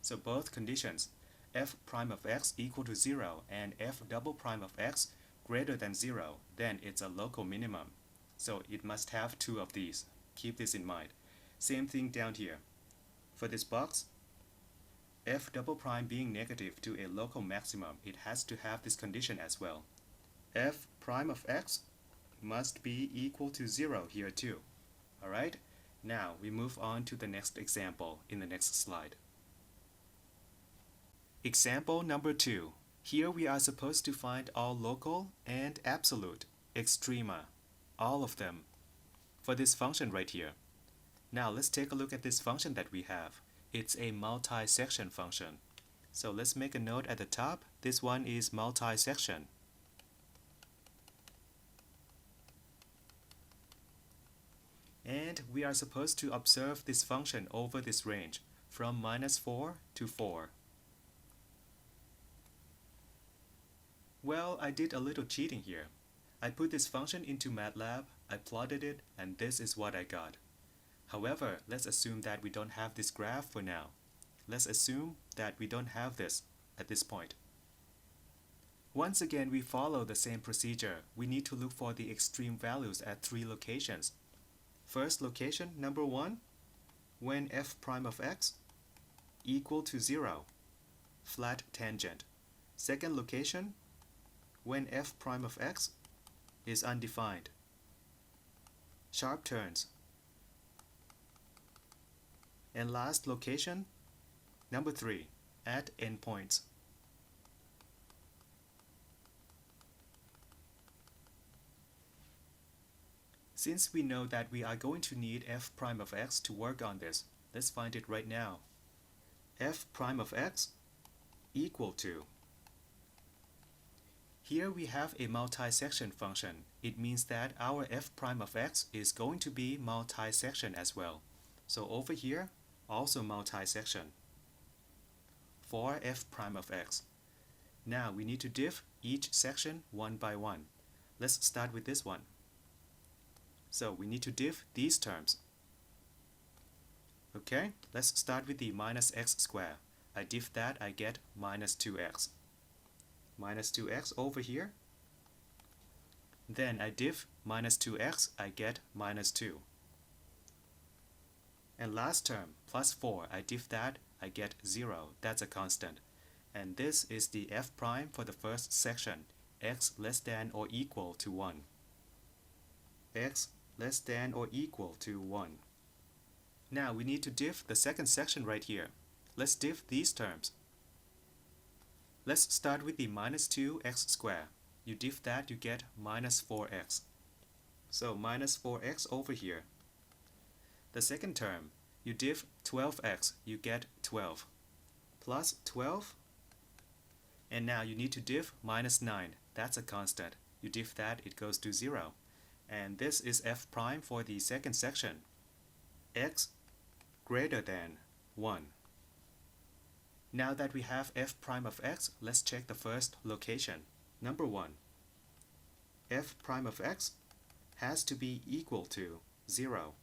So both conditions, f prime of x equal to 0 and f double prime of x greater than 0, then it's a local minimum. So it must have two of these. Keep this in mind. Same thing down here. For this box, f double prime being negative to a local maximum, it has to have this condition as well. F prime of x must be equal to 0 here too. Alright, now we move on to the next example in the next slide. Example number 2. Here we are supposed to find all local and absolute extrema, all of them, for this function right here. Now let's take a look at this function that we have. It's a multi-section function. So let's make a note at the top. This one is multi-section. And we are supposed to observe this function over this range from -4 to 4. Well, I did a little cheating here. I put this function into MATLAB, I plotted it, and this is what I got. However, let's assume that we don't have this graph for now. Let's assume that we don't have this at this point. Once again, we follow the same procedure. We need to look for the extreme values at 3 locations. First location, number 1, when f prime of x equal to 0, flat tangent. Second location, when f prime of x is undefined, sharp turns. And last location, number 3, at endpoints. Since we know that we are going to need f prime of x to work on this, let's find it right now. F prime of x equal to, here we have a multi-section function. It means that our f prime of x is going to be multi-section as well. So over here, also multi-section for f prime of x. Now we need to diff each section one by one. Let's start with this one. So we need to diff these terms. Okay, let's start with the minus x squared. I diff that, I get minus 2x. Minus 2x over here. Then I diff minus 2x, I get minus 2. And last term, plus 4, I diff that, I get 0. That's a constant. And this is the f prime for the first section, x less than or equal to 1. x less than or equal to 1. Now we need to diff the second section right here. Let's diff these terms. Let's start with the minus 2x squared. You diff that, you get minus 4x. So minus 4x over here. The second term, you diff 12x, you get 12. Plus 12. And now you need to diff minus 9. That's a constant. You diff that, it goes to 0. And this is f prime for the second section. X greater than 1. Now that we have f prime of x, let's check the first location. Number 1. F prime of x has to be equal to 0.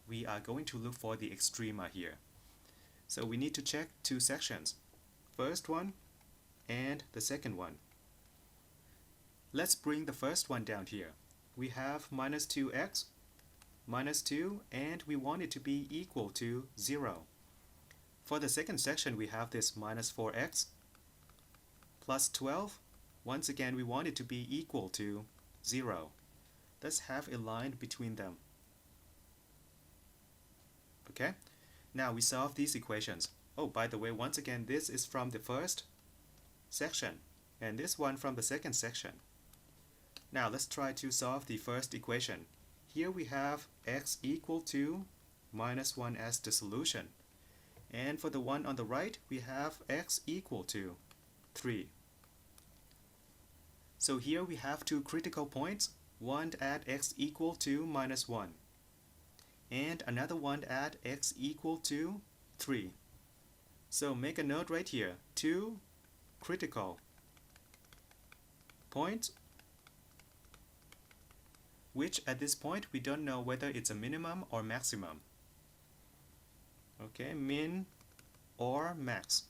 We are going to look for the extrema here. So we need to check two sections. First one and the second one. Let's bring the first one down here. We have minus 2x, minus 2, and we want it to be equal to 0. For the second section, we have this minus 4x plus 12. Once again, we want it to be equal to 0. Let's have a line between them. Okay? Now we solve these equations. Oh, by the way, once again, this is from the first section, and this one from the second section. Now let's try to solve the first equation. Here we have x equal to minus 1 as the solution. And for the one on the right, we have x equal to 3. So here we have two critical points, one at x equal to minus 1, and another one at x equal to 3. So make a note right here, two critical points, which at this point we don't know whether it's a minimum or maximum. Okay, min or max.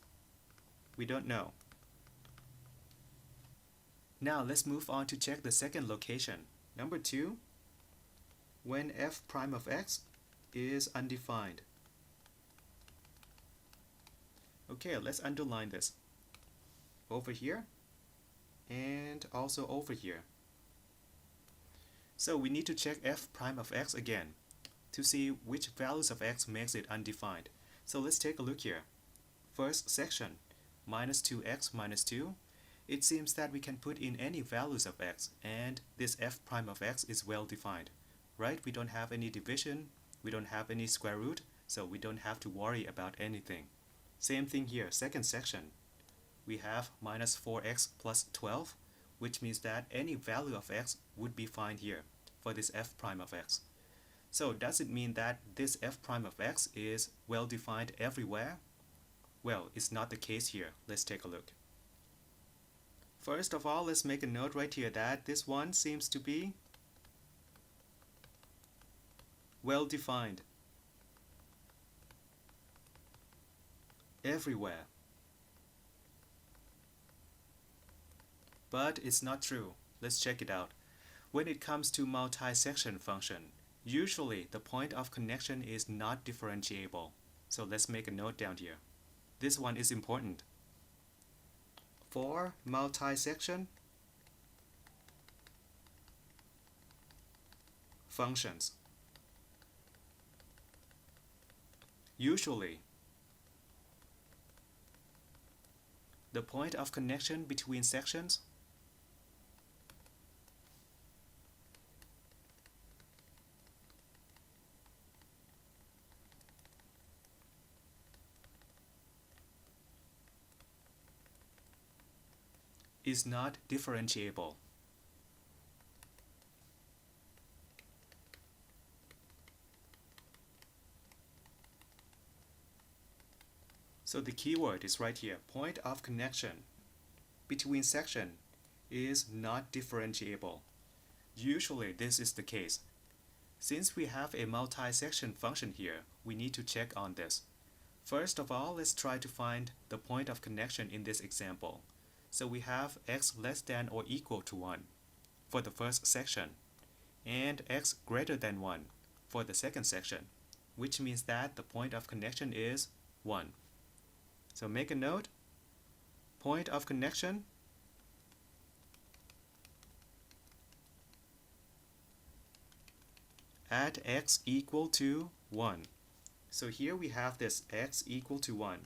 We don't know. Now let's move on to check the second location. Number 2, when f prime of x is undefined. Okay, let's underline this. Over here and also over here. So we need to check f prime of x again to see which values of x makes it undefined. So let's take a look here. First section, minus 2x minus 2. It seems that we can put in any values of x, and this f prime of x is well defined. Right? We don't have any division, we don't have any square root, so we don't have to worry about anything. Same thing here, second section. We have minus 4x plus 12, which means that any value of x would be fine here for this f prime of x. So does it mean that this f prime of x is well defined everywhere? Well, it's not the case here. Let's take a look. First of all, let's make a note right here that this one seems to be well defined everywhere. But it's not true. Let's check it out. When it comes to multi-section function, usually the point of connection is not differentiable. So let's make a note down here. This one is important. For multi-section functions, usually the point of connection between sections is not differentiable. So the keyword is right here. Point of connection between section is not differentiable. Usually this is the case. Since we have a multi-section function here, we need to check on this. First of all, let's try to find the point of connection in this example. So we have x less than or equal to 1 for the first section, and x greater than 1 for the second section, which means that the point of connection is 1. So make a note, point of connection at x equal to 1. So here we have this x equal to 1.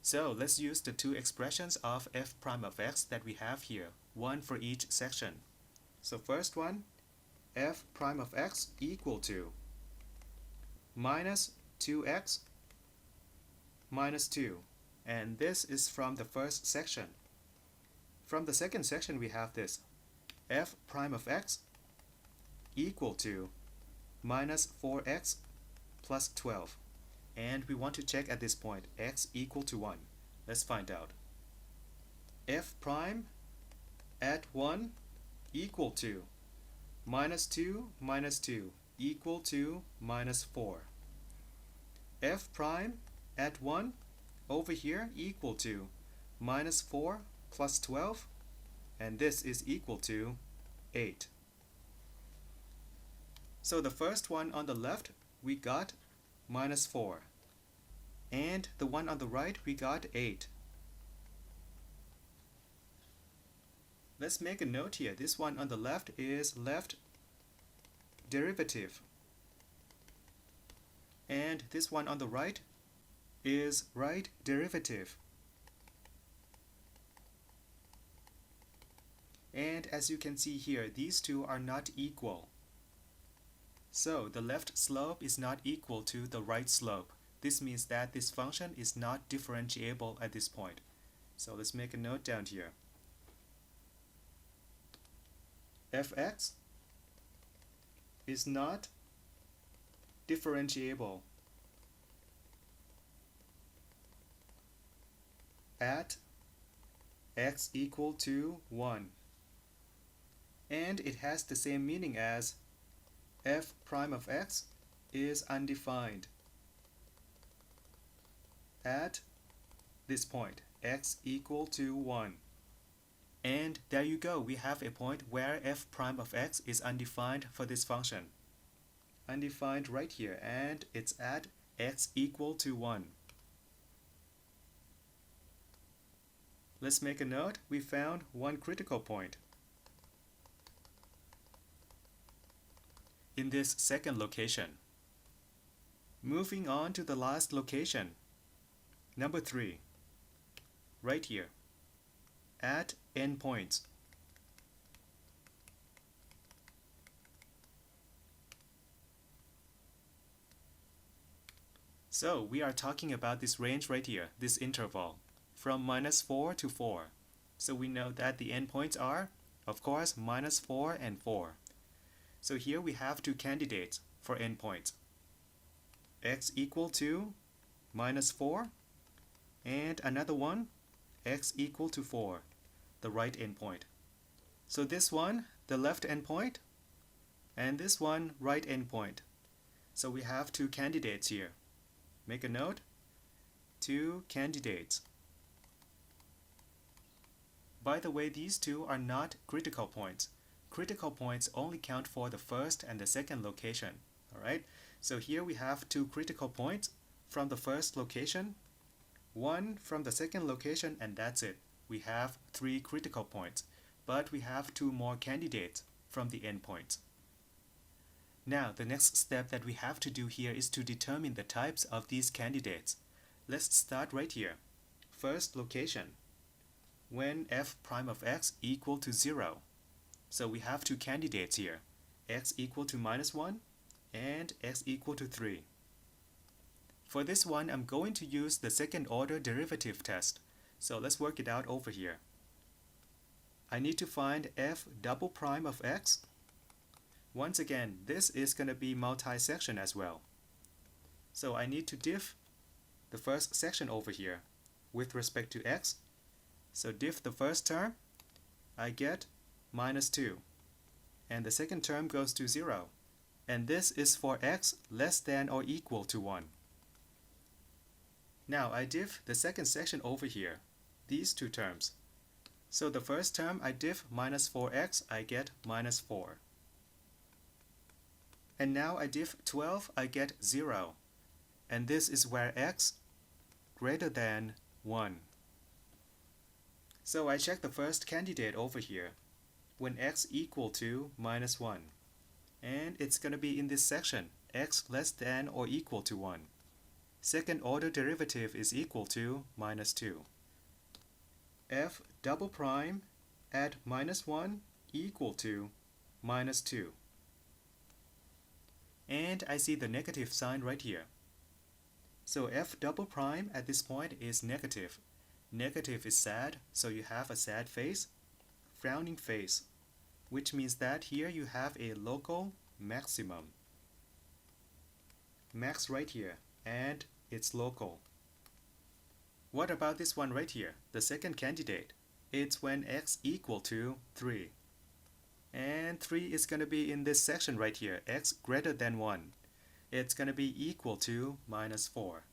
So let's use the two expressions of f prime of x that we have here, one for each section. So first one, f prime of x equal to minus 2x minus 2. And this is from the first section. From the second section we have this f prime of x equal to minus 4x plus 12. And we want to check at this point x equal to 1. Let's find out. F prime at 1 equal to minus 2 equal to minus 4. F prime at 1 over here equal to minus 4 plus 12, and this is equal to 8. So the first one on the left we got minus 4, and the one on the right we got 8. Let's make a note here. This one on the left is left derivative, and this one on the right is right derivative. And as you can see here, these two are not equal. So the left slope is not equal to the right slope. This means that this function is not differentiable at this point. So let's make a note down here. Fx is not differentiable at x equal to 1. And it has the same meaning as f prime of x is undefined at this point, x equal to 1. And there you go, we have a point where f prime of x is undefined for this function. Undefined right here, and it's at x equal to 1. Let's make a note. We found one critical point. In this second location. Moving on to the last location, number 3, right here, at endpoints. So we are talking about this range right here, this interval, from minus 4 to 4. So we know that the endpoints are, of course, minus 4 and 4. So here we have two candidates for endpoints. X equal to minus 4, and another one, x equal to 4, the right endpoint. So this one, the left endpoint, and this one, right endpoint. So we have two candidates here. Make a note, two candidates. By the way, these two are not critical points. Critical points only count for the first and the second location. Alright, so here we have two critical points from the first location, one from the second location, and that's it. We have 3 critical points, but we have 2 more candidates from the endpoints. Now, the next step that we have to do here is to determine the types of these candidates. Let's start right here. First location, when f prime of x equal to 0. So we have 2 candidates here, x equal to minus 1 and x equal to 3. For this one, I'm going to use the second order derivative test. So let's work it out over here. I need to find f double prime of x. Once again, this is going to be multi-section as well. So I need to diff the first section over here with respect to x. So diff the first term, I get minus 2. And the second term goes to 0. And this is for x less than or equal to 1. Now I diff the second section over here, these two terms. So the first term I diff minus 4x, I get minus 4. And now I diff 12, I get 0. And this is where x greater than 1. So I check the first candidate over here, when x equal to minus 1. And it's going to be in this section, x less than or equal to 1. Second order derivative is equal to minus 2. F double prime at minus 1 equal to minus 2. And I see the negative sign right here. So f double prime at this point is negative. Negative is sad, so you have a sad face, frowning face, which means that here you have a local maximum. Max right here, and it's local. What about this one right here, the second candidate? It's when x equal to 3. And 3 is going to be in this section right here, x greater than 1. It's going to be equal to minus 4,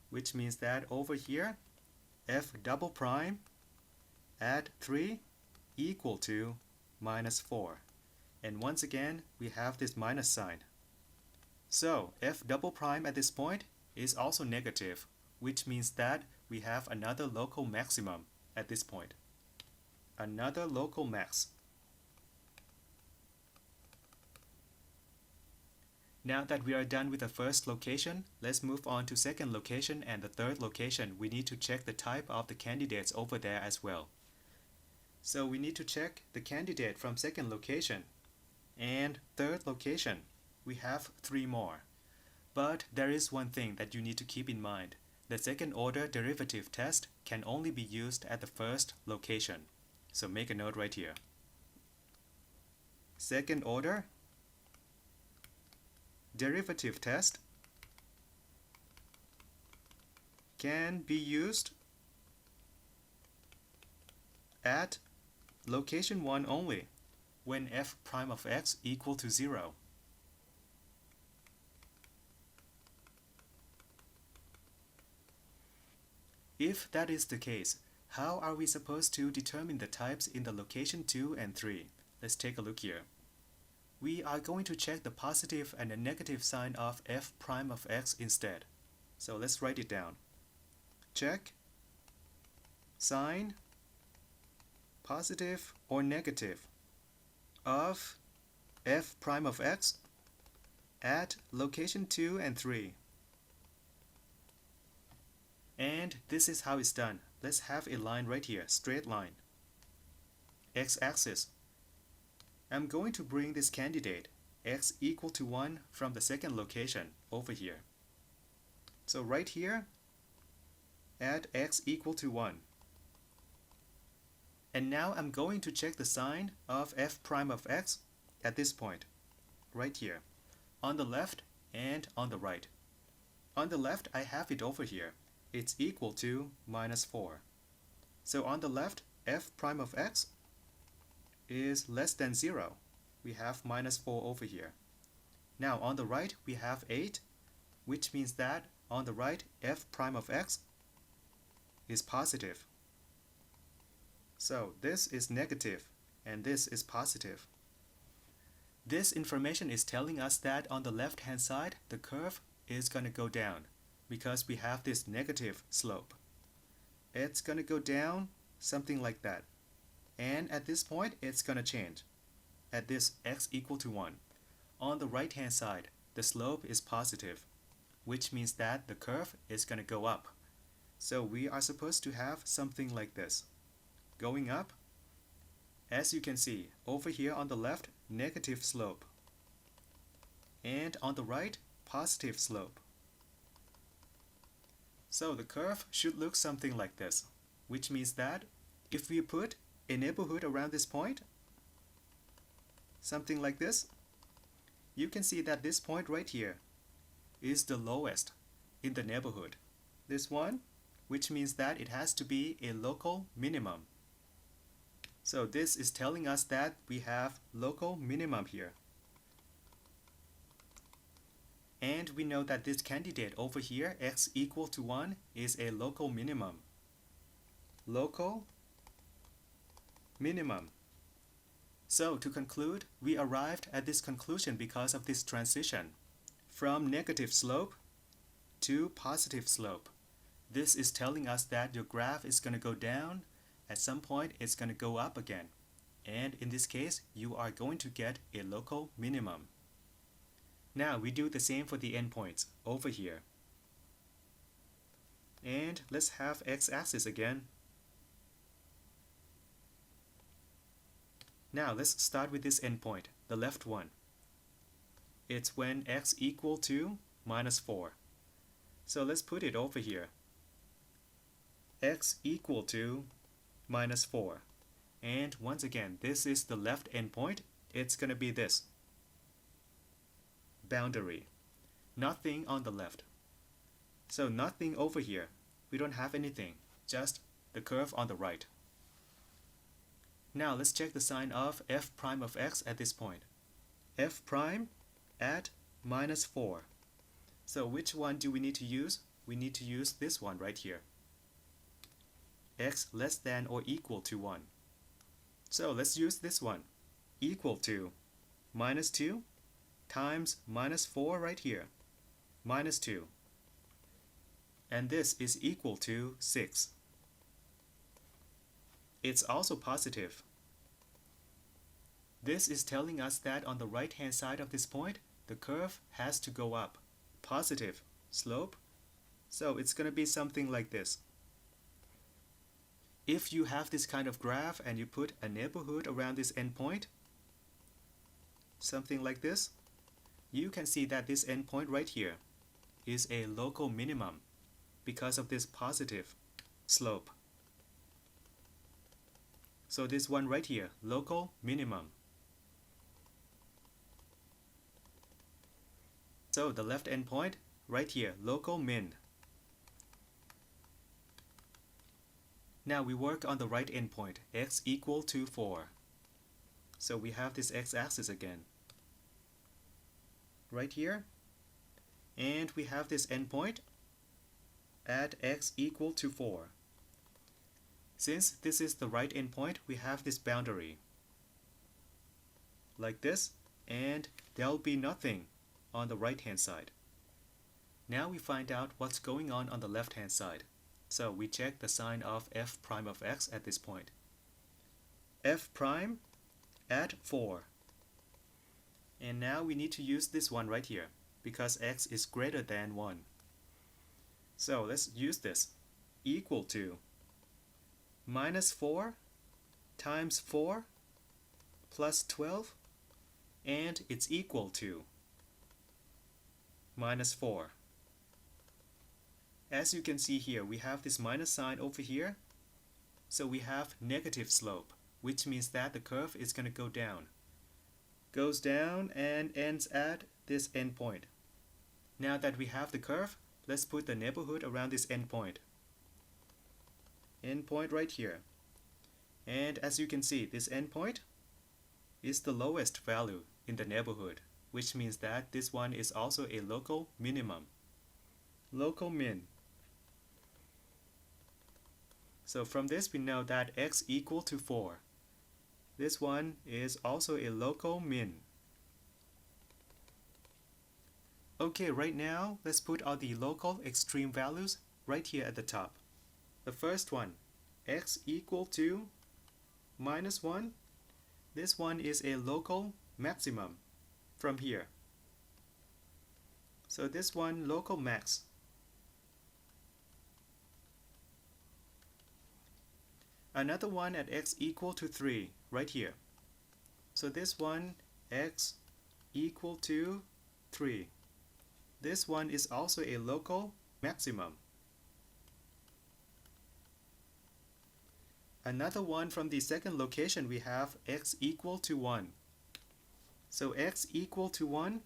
which means that over here, f double prime at 3 equal to minus 4. And once again, we have this minus sign. So f double prime at this point is also negative, which means that we have another local maximum at this point. Another local max. Now that we are done with the first location, let's move on to second location and the third location. We need to check the type of the candidates over there as well. So we need to check the candidate from second location. And third location, we have 3 more. But there is one thing that you need to keep in mind. The second order derivative test can only be used at the first location. So make a note right here. Second order derivative test can be used at location 1 only, when f prime of x equal to 0. If that is the case, how are we supposed to determine the types in the location 2 and 3? Let's take a look here. We are going to check the positive and the negative sign of f prime of x instead. So let's write it down. Check sign, positive or negative, of f prime of x at location 2 and 3. And this is how it's done. Let's have a line right here, straight line. X-axis. I'm going to bring this candidate, x equal to 1, from the second location over here. So right here, at x equal to 1. And now I'm going to check the sign of f prime of x at this point, right here, on the left and on the right. On the left, I have it over here. It's equal to minus 4. So on the left, f prime of x is less than 0. We have minus 4 over here. Now on the right, we have 8, which means that on the right, f prime of x is positive. So this is negative, and this is positive. This information is telling us that on the left-hand side, the curve is going to go down because we have this negative slope. It's going to go down something like that. And at this point, it's going to change. At this x equal to 1. On the right-hand side, the slope is positive, which means that the curve is going to go up. So we are supposed to have something like this. Going up, as you can see, over here on the left, negative slope. And on the right, positive slope. So the curve should look something like this, which means that if we put a neighborhood around this point, something like this, you can see that this point right here is the lowest in the neighborhood. This one, which means that it has to be a local minimum. So this is telling us that we have local minimum here. And we know that this candidate over here, x equal to 1, is a local minimum. Local minimum. So to conclude, we arrived at this conclusion because of this transition from negative slope to positive slope. This is telling us that your graph is going to go down. At some point, it's going to go up again. And in this case, you are going to get a local minimum. Now we do the same for the endpoints over here. And let's have x-axis again. Now let's start with this endpoint, the left one. It's when x equal to minus 4. So let's put it over here. X equal to minus 4. And once again, this is the left endpoint. It's going to be this. Boundary. Nothing on the left. So nothing over here. We don't have anything. Just the curve on the right. Now let's check the sign of f prime of x at this point. F prime at minus 4. So which one do we need to use? We need to use this one right here. X less than or equal to 1. So let's use this one. Equal to minus 2 times minus 4 right here. Minus 2. And this is equal to 6. It's also positive. This is telling us that on the right hand side of this point, the curve has to go up. Positive slope. So it's going to be something like this. If you have this kind of graph and you put a neighborhood around this endpoint, something like this, you can see that this endpoint right here is a local minimum because of this positive slope. So this one right here, local minimum. So the left endpoint right here, local min. Now we work on the right endpoint, x equal to 4. So we have this x-axis again. Right here. And we have this endpoint at x equal to 4. Since this is the right endpoint, we have this boundary. Like this, and there'll be nothing on the right hand side. Now we find out what's going on the left hand side. So we check the sign of f prime of x at this point. F prime at 4. And now we need to use this one right here because x is greater than 1. So let's use this. Equal to minus 4 times 4 plus 12, and it's equal to minus 4. As you can see here, we have this minus sign over here. So we have negative slope, which means that the curve is going to go down. Goes down and ends at this endpoint. Now that we have the curve, let's put the neighborhood around this endpoint. Endpoint right here. And as you can see, this endpoint is the lowest value in the neighborhood, which means that this one is also a local minimum. Local min. So from this we know that x equal to 4. This one is also a local min. Okay, right now let's put all the local extreme values right here at the top. The first one, x equal to minus 1. This one is a local maximum from here. So this one, local max. Another one at x equal to 3, right here. So this one, x equal to 3. This one is also a local maximum. Another one from the second location, we have x equal to 1. So x equal to 1,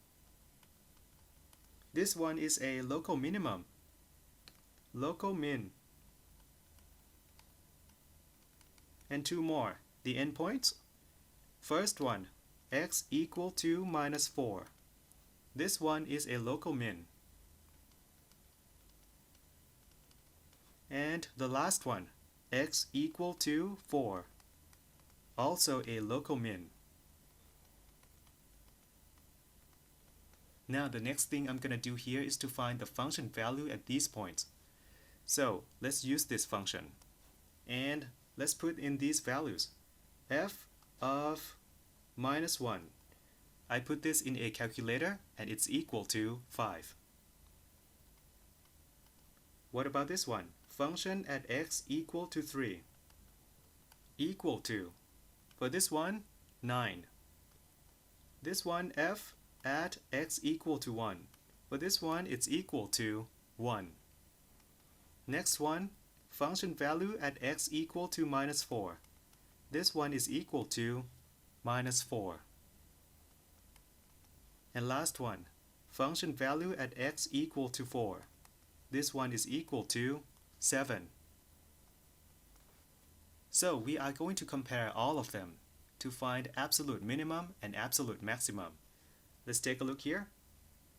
this one is a local minimum. Local min. And two more, the endpoints. First one, x equal to minus 4. This one is a local min. And the last one, x equal to 4. Also a local min. Now the next thing I'm going to do here is to find the function value at these points. So let's use this function. And let's put in these values. F of minus 1. I put this in a calculator and it's equal to 5. What about this one? Function at x equal to 3. Equal to. For this one, 9. This one, f at x equal to 1. For this one, it's equal to 1. Next one, function value at x equal to minus 4. This one is equal to minus 4. And last one, function value at x equal to 4. This one is equal to 7. So we are going to compare all of them to find absolute minimum and absolute maximum. Let's take a look here.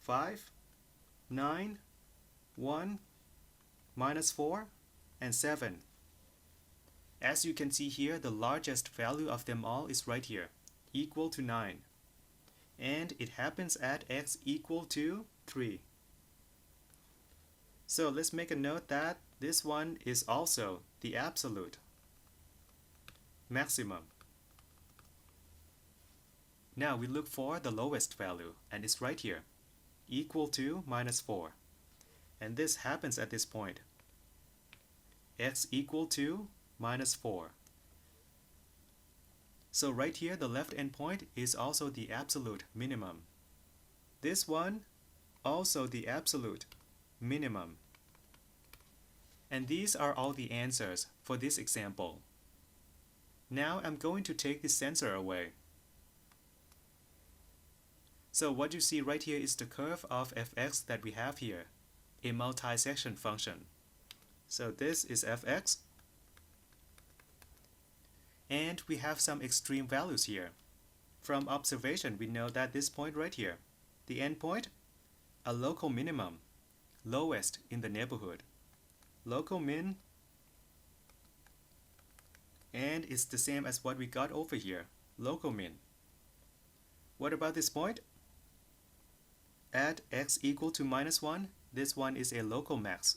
5, 9, 1, minus 4, and 7. As you can see here, the largest value of them all is right here, equal to 9. And it happens at x equal to 3. So let's make a note that this one is also the absolute maximum. Now we look for the lowest value, and it's right here, equal to minus 4. And this happens at this point, x equal to minus 4. So right here, the left endpoint is also the absolute minimum. This one, also the absolute minimum. And these are all the answers for this example. Now I'm going to take the sensor away. So what you see right here is the curve of fx that we have here, a multi-section function. So this is fx. And we have some extreme values here. From observation, we know that this point right here, the endpoint, a local minimum, lowest in the neighborhood. Local min, and it's the same as what we got over here, local min. What about this point? At x equal to minus 1, this one is a local max,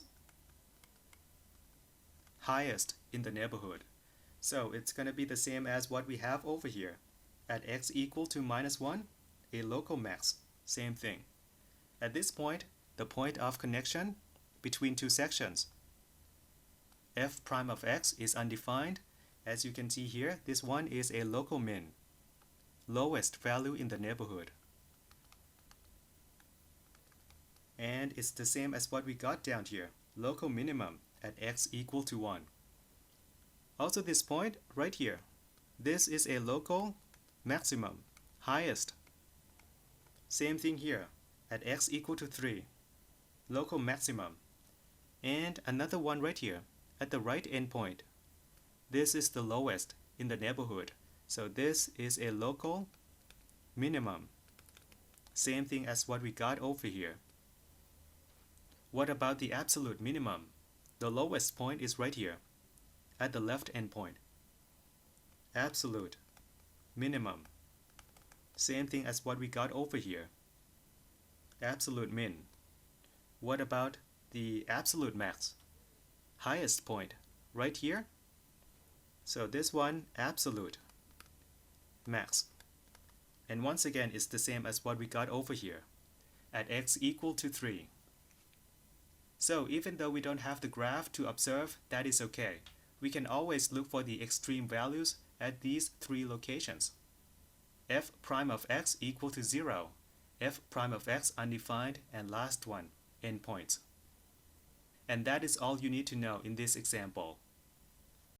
highest in the neighborhood. So it's going to be the same as what we have over here. At x equal to minus 1, a local max, same thing. At this point, the point of connection between two sections, f prime of x is undefined. As you can see here, this one is a local min, lowest value in the neighborhood. And it's the same as what we got down here, local minimum at x equal to 1. Also this point right here, this is a local maximum, highest. Same thing here, at x equal to 3, local maximum. And another one right here, at the right endpoint. This is the lowest in the neighborhood. So this is a local minimum. Same thing as what we got over here. What about the absolute minimum? The lowest point is right here, at the left endpoint. Absolute minimum. Same thing as what we got over here. Absolute min. What about the absolute max? Highest point, right here. So this one, absolute max. And once again, it's the same as what we got over here, at x equal to 3. So even though we don't have the graph to observe, that is okay. We can always look for the extreme values at these three locations. F prime of x equal to 0, f prime of x undefined, and last one, endpoints. And that is all you need to know in this example.